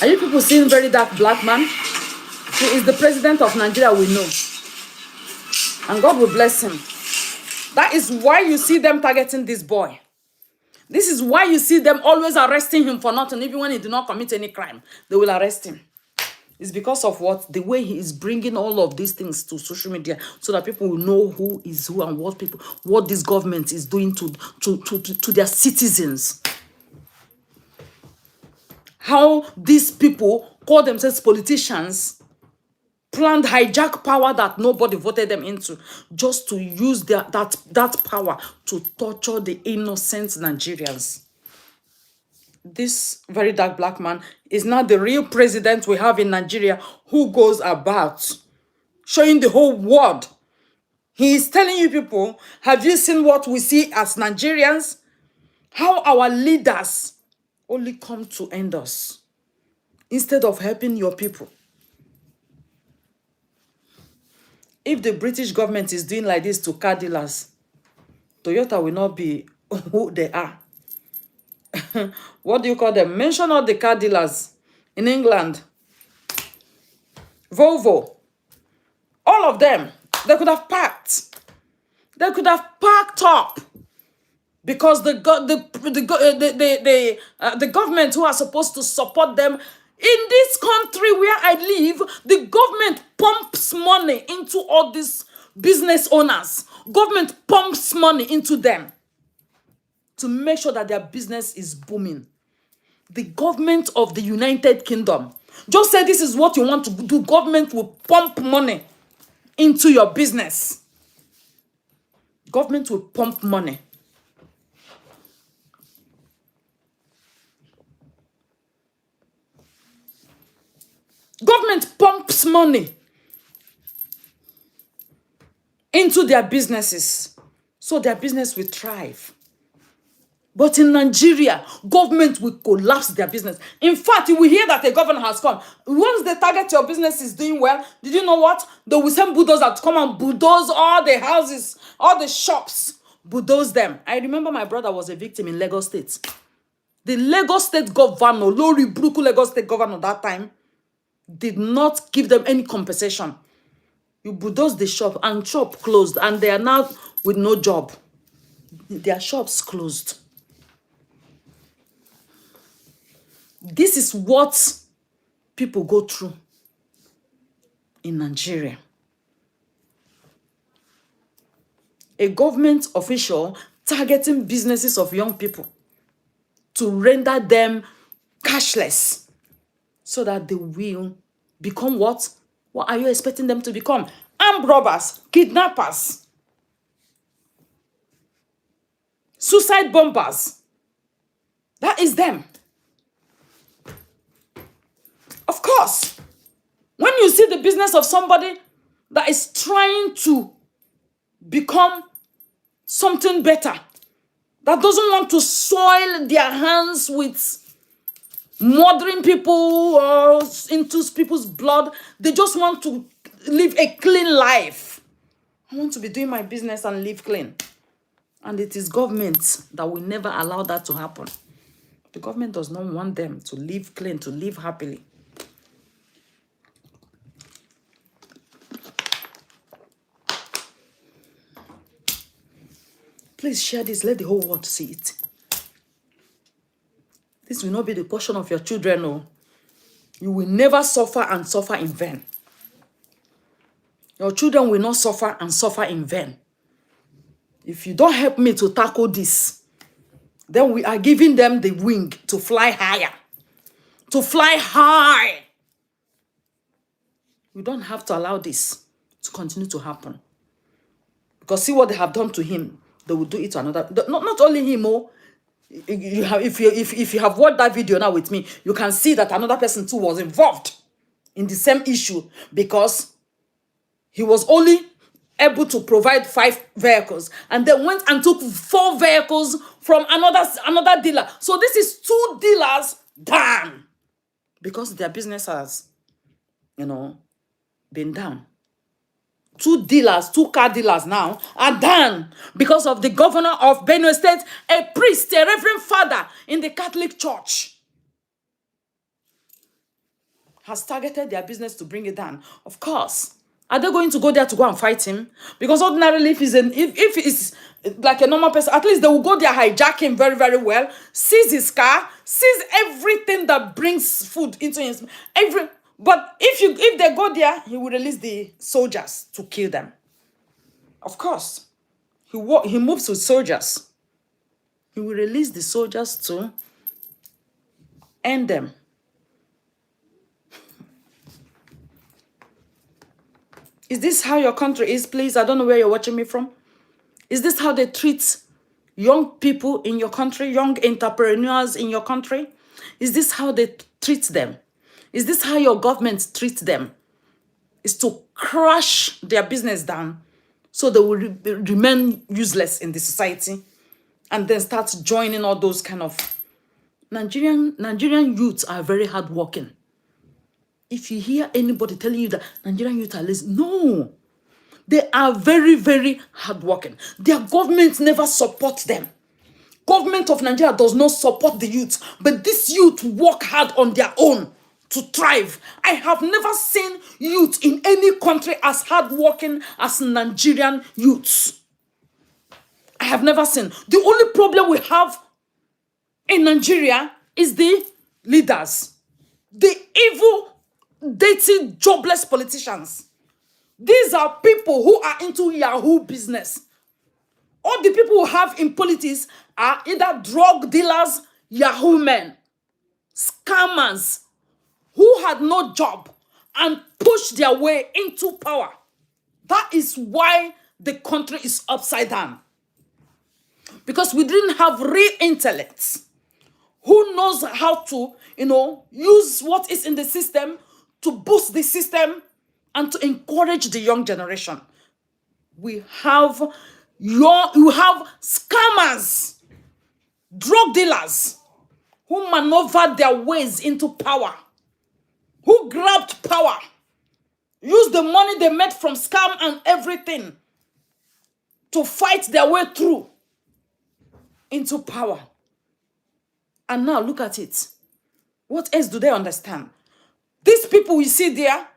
Are you people seeing very dark black man? He is the president of Nigeria, we know. And God will bless him. That is why you see them targeting this boy. This is why you see them always arresting him for nothing. Even when he did not commit any crime, they will arrest him. It's because of what? The way he is bringing all of these things to social media so that people will know who is who and what this government is doing to their citizens. How these people call themselves politicians planned hijack power that nobody voted them into just to use that power to torture the innocent Nigerians. This very dark black man is not the real president we have in Nigeria who goes about showing the whole world. He is telling you people, have you seen what we see as Nigerians? How our leaders only come to end us instead of helping your people. If the British government is doing like this to car dealers, Toyota will not be who they are. What do you call them? Mention all the car dealers in England. Volvo. All of them. They could have packed. They could have packed up because the government who are supposed to support them in this country where I live, the government pumps money into all these business owners. Government pumps money into them to make sure that their business is booming. The government of the United Kingdom just say this is what you want to do. Government will pump money into your business. Government will pump money. Government pumps money into their businesses so their business will thrive. But in Nigeria, government will collapse their business. In fact, you will hear that a governor has come. Once they target your business is doing well, did you know what? They will send bulldozers to come and bulldoze all the houses, all the shops, bulldoze them. I remember my brother was a victim in Lagos State. The Lagos State governor, Lori Bruku Lagos State governor that time, did not give them any compensation. You bulldoze the shop and shop closed, and they are now with no job. Their shops closed. This is what people go through in Nigeria. A government official targeting businesses of young people to render them cashless so that they will become what? What are you expecting them to become? Armed robbers, kidnappers, suicide bombers. That is them. Of course, when you see the business of somebody that is trying to become something better, that doesn't want to soil their hands with murdering people or into people's blood, they just want to live a clean life. I want to be doing my business and live clean. And it is government that will never allow that to happen. The government does not want them to live clean, to live happily. Please share this. Let the whole world see it. This will not be the portion of your children. No. You will never suffer and suffer in vain. Your children will not suffer and suffer in vain. If you don't help me to tackle this, then we are giving them the wing to fly higher. To fly high. We don't have to allow this to continue to happen. Because see what they have done to him. They will do it to another. Not only him, you have, if you have watched that video now with me, you can see that another person too was involved in the same issue because he was only able to provide 5 vehicles and then went and took 4 vehicles from another dealer. So this is 2 dealers down because their business has, been down. 2 car dealers now are done because of the governor of Benue State, a priest, a reverend father in the Catholic Church, has targeted their business to bring it down. Of course, are they going to go there to go and fight him? Because ordinarily, if it's like a normal person, at least they will go there, hijack him very, very well, seize his car, seize everything that brings food into his But if they go there, he will release the soldiers to kill them. Of course, he moves with soldiers. He will release the soldiers to end them. Is this how your country is, please? I don't know where you're watching me from. Is this how they treat young people in your country, young entrepreneurs in your country? Is this how they treat them? Is this how your government treats them? Is to crush their business down so they will remain useless in the society and then start joining all those kind of... Nigerian youths are very hardworking. If you hear anybody telling you that Nigerian youth are lazy, no. They are very, very hardworking. Their government never supports them. Government of Nigeria does not support the youth, but these youth work hard on their own to thrive. I have never seen youth in any country as hardworking as Nigerian youths. I have never seen. The only problem we have in Nigeria is the leaders, the evil, dirty, jobless politicians. These are people who are into Yahoo business. All the people who have in politics are either drug dealers, Yahoo men, scammers, who had no job and pushed their way into power. That is why the country is upside down. Because we didn't have real intellects who knows how to, use what is in the system to boost the system and to encourage the young generation. You have scammers, drug dealers who maneuvered their ways into power, who grabbed power, used the money they made from scam and everything to fight their way through into power. And now look at it. What else do they understand? These people we see there,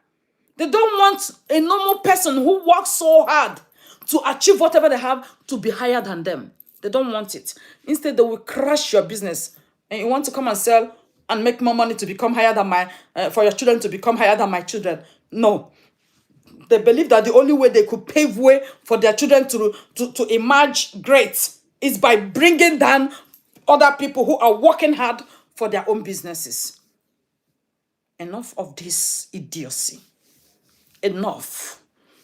they don't want a normal person who works so hard to achieve whatever they have to be higher than them. They don't want it. Instead, they will crash your business. And you want to come and sell and make more money to become higher than for your children to become higher than my children. No. They believe that the only way they could pave way for their children to emerge great is by bringing down other people who are working hard for their own businesses. Enough of this idiocy. Enough.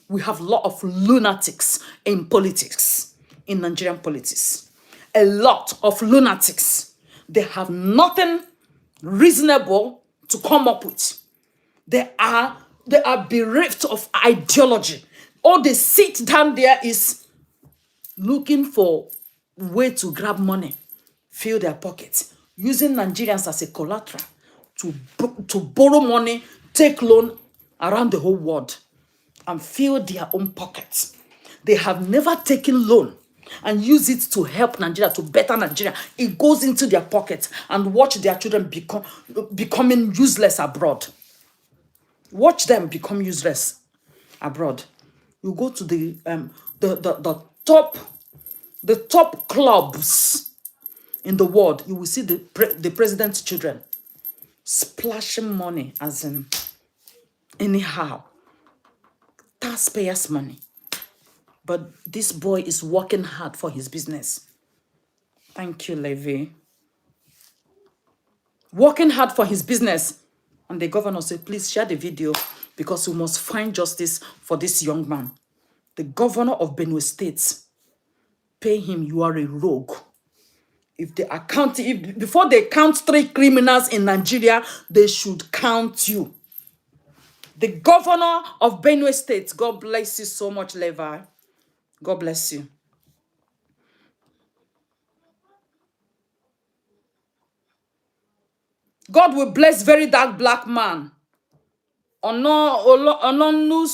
We have a lot of lunatics in politics, in Nigerian politics. A lot of lunatics. They have nothing reasonable to come up with. They are bereft of ideology. All they sit down there is looking for way to grab money, fill their pockets, using Nigerians as a collateral to borrow money, take loan around the whole world and fill their own pockets. They have never taken loan and use it to help Nigeria, to better Nigeria. It goes into their pockets and watch their children becoming useless abroad. Watch them become useless abroad. You go to the top clubs in the world, you will see the president's children splashing money as in anyhow. Taxpayers' money. But this boy is working hard for his business. Thank you, Levy. Working hard for his business. And the governor said, please share the video because we must find justice for this young man. The governor of Benue State, pay him, you are a rogue. Before they count 3 criminals in Nigeria, they should count you. The governor of Benue State, God bless you so much, Levi. God bless you. God will bless very dark black man. Ononu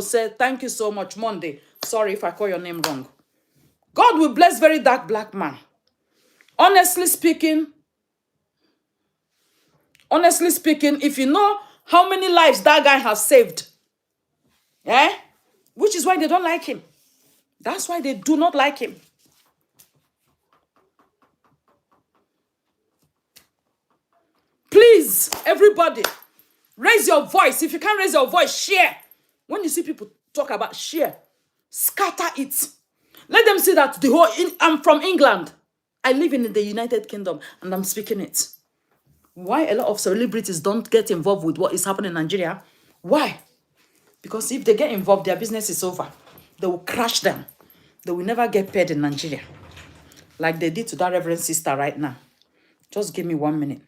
said, thank you so much, Monday. Sorry if I call your name wrong. God will bless very dark black man. Honestly speaking, if you know how many lives that guy has saved, which is why they don't like him. That's why they do not like him. Please, everybody, raise your voice. If you can't raise your voice, share. When you see people talk about share, scatter it. Let them see that I'm from England. I live in the United Kingdom and I'm speaking it. Why a lot of celebrities don't get involved with what is happening in Nigeria? Why? Because if they get involved, their business is over. They will crash them. They will never get paid in Nigeria. Like they did to that Reverend sister right now. Just give me 1 minute.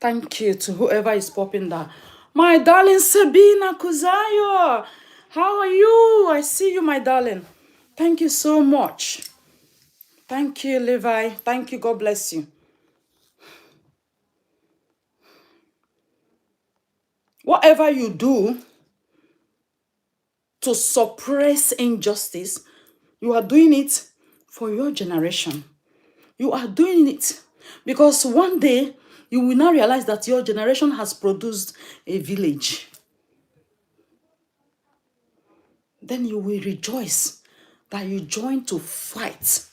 Thank you to whoever is popping that. My darling Sabina Kuzayo, how are you? I see you, my darling. Thank you so much. Thank you, Levi. Thank you. God bless you. Whatever you do to suppress injustice, you are doing it for your generation. You are doing it because one day you will now realize that your generation has produced a village. Then you will rejoice that you joined to fight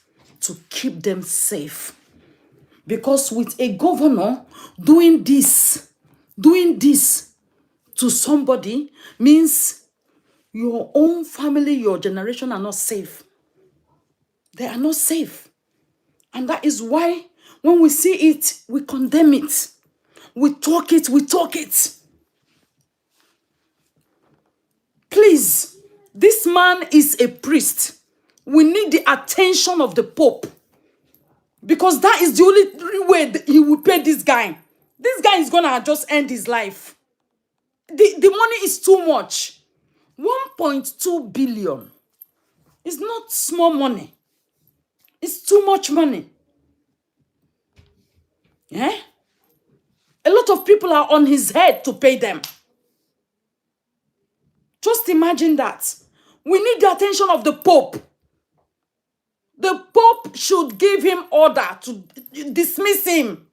to keep them safe. Because with a governor doing this to somebody means your own family, your generation are not safe. They are not safe. And that is why when we see it, we condemn it. We talk it. Please, this man is a priest. We need the attention of the Pope. Because that is the only way that he will pay this guy. This guy is going to just end his life. The money is too much. 1.2 billion. It's not small money. It's too much money. Yeah? A lot of people are on his head to pay them. Just imagine that. We need the attention of the Pope. The Pope should give him order to dismiss him.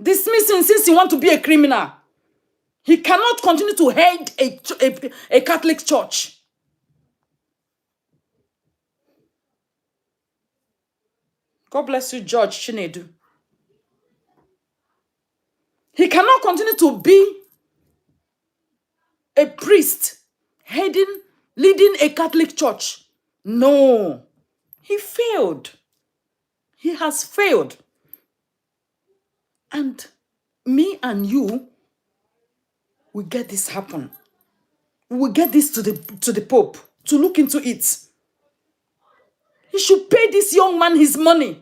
Dismiss him since he wants to be a criminal. He cannot continue to head a Catholic church. God bless you, George Chinedu. He cannot continue to be a priest, leading a Catholic church. No. He failed. He has failed. And me and you will get this happen. We will get this to the Pope to look into it. He should pay this young man his money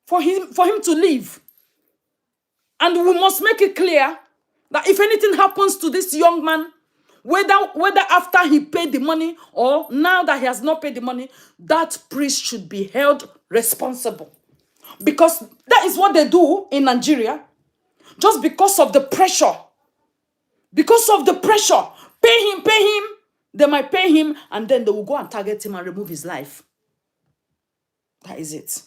for him to live. And we must make it clear that if anything happens to this young man, whether after he paid the money or now that he has not paid the money, that priest should be held responsible. Because that is what they do in Nigeria. Just because of the pressure. Because of the pressure. Pay him. They might pay him and then they will go and target him and remove his life. That is it.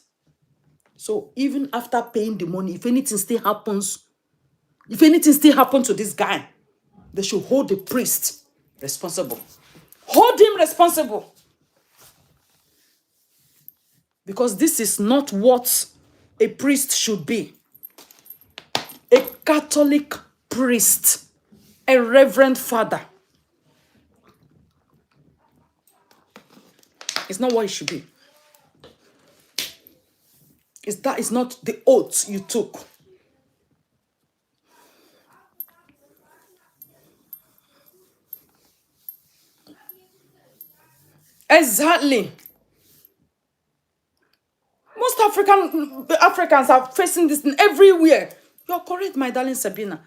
So even after paying the money, if anything still happens to this guy, they should hold the priest responsible. Hold him responsible. Because this is not what a priest should be. A Catholic priest, a reverend father. It's not what it should be. That is not the oath you took. Exactly. Most Africans are facing this thing everywhere. You're correct, my darling Sabina.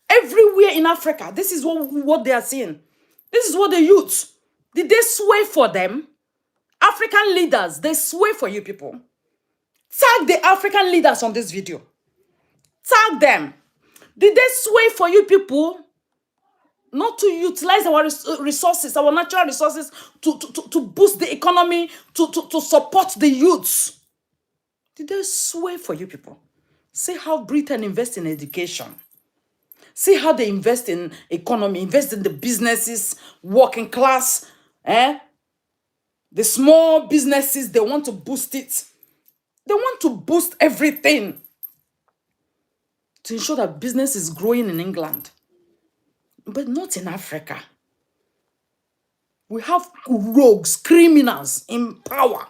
Everywhere in Africa, this is what they are seeing. This is what the youth. Did they sway for them? African leaders, they sway for you people. Tag the African leaders on this video. Tag them. Did they sway for you people not to utilize our resources, our natural resources, to boost the economy, to support the youths? Did they sway for you people? See how Britain invests in education. See how they invest in economy, invest in the businesses, working class, the small businesses, they want to boost it. They want to boost everything to ensure that business is growing in England. But not in Africa. We have rogues, criminals in power.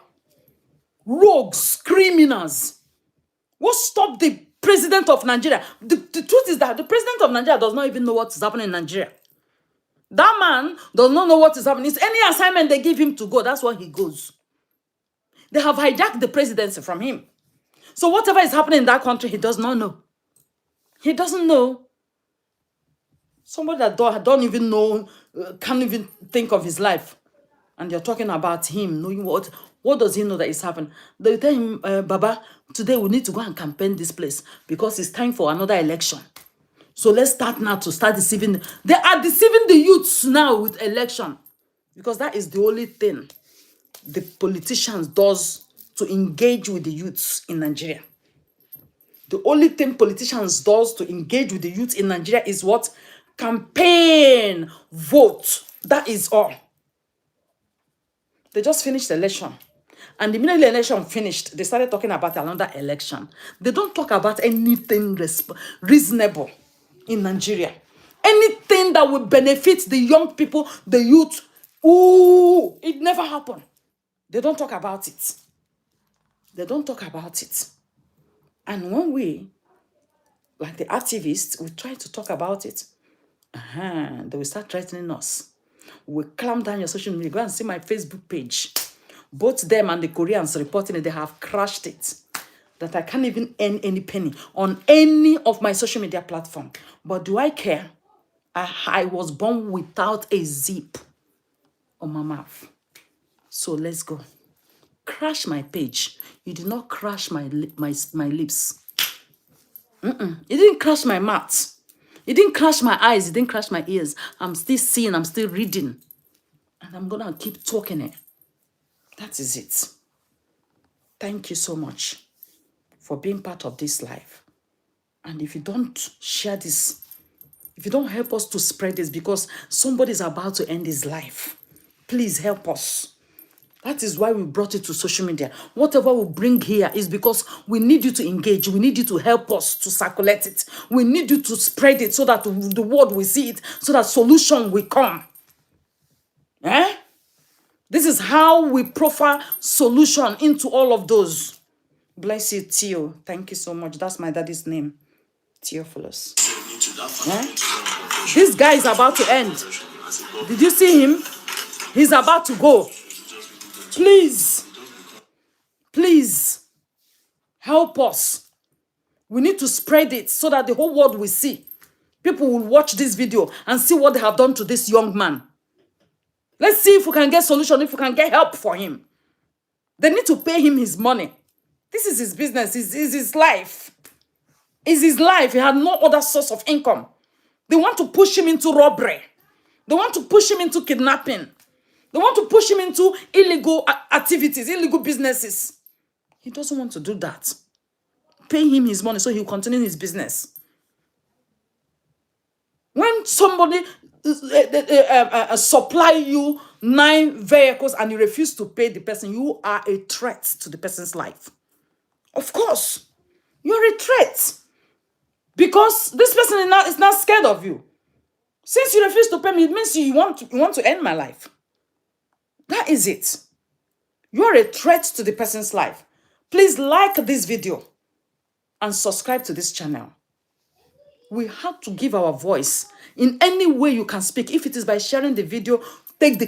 Rogues, criminals. What stopped the president of Nigeria? The truth is that the president of Nigeria does not even know what is happening in Nigeria. That man does not know what is happening. It's any assignment they give him to go, that's where he goes. They have hijacked the presidency from him. So whatever is happening in that country, he does not know. He doesn't know. Somebody that don't even know, can't even think of his life. And you're talking about him, knowing what does he know that is happening? They tell him, Baba, today we need to go and campaign this place because it's time for another election. So let's start now to start deceiving. They are deceiving the youths now with election because that is the only thing the politicians does to engage with the youths in Nigeria. The only thing politicians does to engage with the youth in Nigeria is what? Campaign, vote. That is all. They just finished the election. And the minute the election finished, they started talking about another election. They don't talk about anything reasonable in Nigeria. Anything that will benefit the young people, the youth. Ooh, it never happened. They don't talk about it. They don't talk about it. And when we, like the activists, we try to talk about it, they will start threatening us. We clamp down your social media. Go and see my Facebook page. Both them and the Koreans reporting it, they have crashed it. That I can't even earn any penny on any of my social media platform. But do I care? I was born without a zip on my mouth. So let's go. Crash my page. You did not crash my lips. You didn't crash my mouth. It didn't crash my eyes. It didn't crash my ears. I'm still seeing. I'm still reading. And I'm going to keep talking it. That is it. Thank you so much for being part of this life. And if you don't share this, if you don't help us to spread this because somebody is about to end his life, please help us. That is why we brought it to social media. Whatever we bring here is because we need you to engage. We need you to help us to circulate it. We need you to spread it so that the world will see it, so that solution will come. Eh? This is how we profile solution into all of those. Bless you, Theo. Thank you so much. That's my daddy's name. Theophilus. Eh? This guy is about to end. Did you see him? He's about to go. Please, please, help us. We need to spread it so that the whole world will see. People will watch this video and see what they have done to this young man. Let's see if we can get solution, if we can get help for him. They need to pay him his money. This is his business, is his life. It's his life. He had no other source of income. They want to push him into robbery. They want to push him into kidnapping. They want to push him into illegal activities, illegal businesses. He doesn't want to do that. Pay him his money so he'll continue his business. When somebody supply you 9 vehicles and you refuse to pay the person, you are a threat to the person's life. Of course, you're a threat. Because this person is not scared of you. Since you refuse to pay me, it means you want to end my life. That is it. You are a threat to the person's life. Please like this video and subscribe to this channel. We have to give our voice in any way you can speak. If it is by sharing the video, take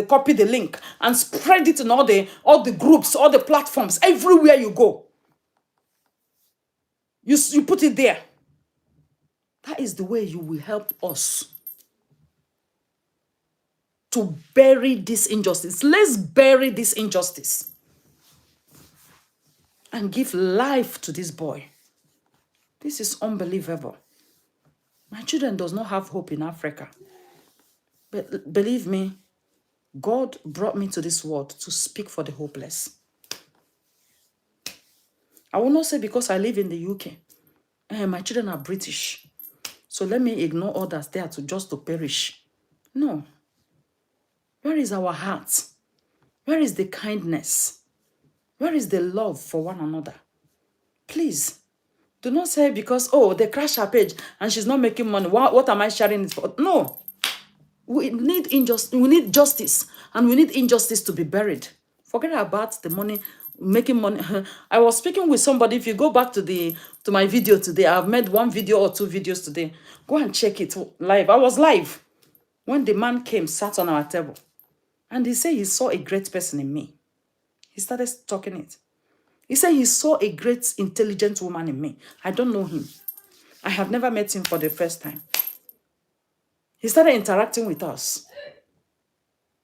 copy the link and spread it in all the groups, all the platforms, everywhere you go. You put it there. That is the way you will help us to bury this injustice. Let's bury this injustice and give life to this boy. This is unbelievable. My children does not have hope in Africa. But believe me, God brought me to this world to speak for the hopeless. I will not say because I live in the UK. My children are British. So let me ignore others there just to perish. No. Where is our heart? Where is the kindness? Where is the love for one another? Please, do not say because, oh, they crash her page and she's not making money. What am I sharing it for? No. We need justice, and we need injustice to be buried. Forget about the money, making money. I was speaking with somebody. If you go back to my video today, I've made 1 video or 2 videos today. Go and check it live. I was live when the man came, sat on our table, and he said he saw a great person in me. He started talking it. He said he saw a great, intelligent woman in me. I don't know him. I have never met him for the first time. He started interacting with us.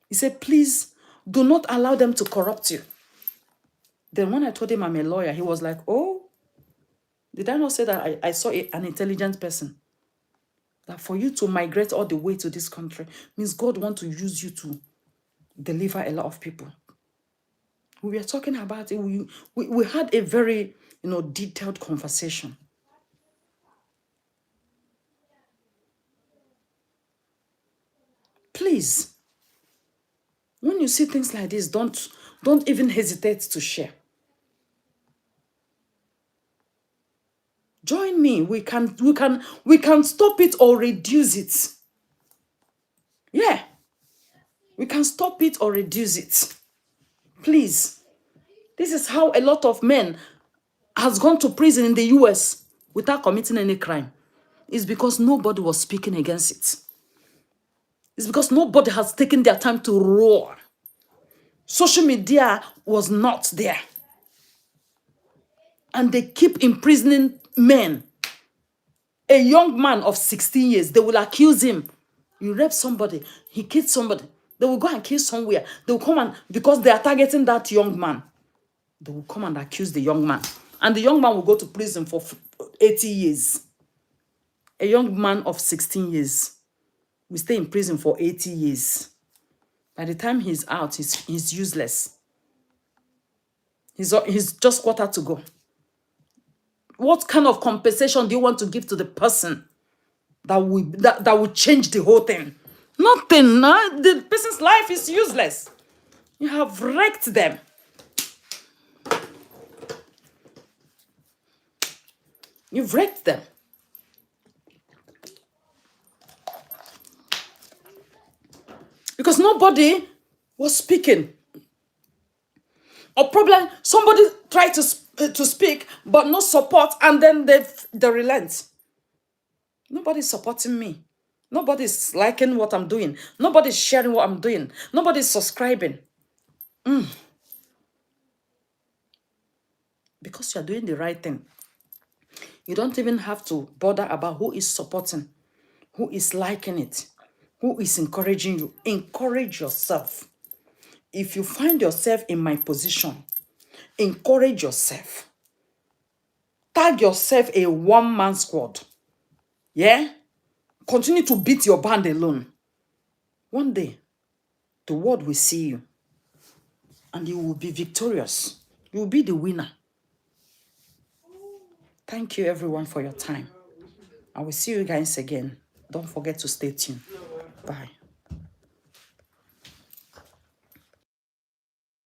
He said, please do not allow them to corrupt you. Then when I told him I'm a lawyer, he was like, oh, did I not say that I saw an intelligent person? That for you to migrate all the way to this country means God wants to use you to deliver a lot of people. We were talking about it. We had a very, detailed conversation. Please, when you see things like this, don't even hesitate to share. Join me. We can stop it or reduce it. Yeah. We can stop it or reduce it. Please. This is how a lot of men has gone to prison in the US without committing any crime. It's because nobody was speaking against it. It's because nobody has taken their time to roar. Social media was not there. And they keep imprisoning men. A young man of 16 years, they will accuse him. You raped somebody, he killed somebody. They will go and kill somewhere. They will come and, because they are targeting that young man, they will come and accuse the young man. And the young man will go to prison for 80 years. A young man of 16 years will stay in prison for 80 years. By the time he's out, he's useless. He's just quarter to go. What kind of compensation do you want to give to the person that will change the whole thing? Nothing. The person's life is useless. You have wrecked them. You've wrecked them. Because nobody was speaking. Or probably somebody tried to speak, but no support, and then they relent. Nobody's supporting me. Nobody's liking what I'm doing. Nobody's sharing what I'm doing. Nobody's subscribing. Because you're doing the right thing. You don't even have to bother about who is supporting, who is liking it, who is encouraging you. Encourage yourself. If you find yourself in my position, encourage yourself. Tag yourself a one-man squad. Yeah? Continue to beat your band alone. One day, the world will see you. And you will be victorious. You will be the winner. Thank you, everyone, for your time. I will see you guys again. Don't forget to stay tuned. Bye.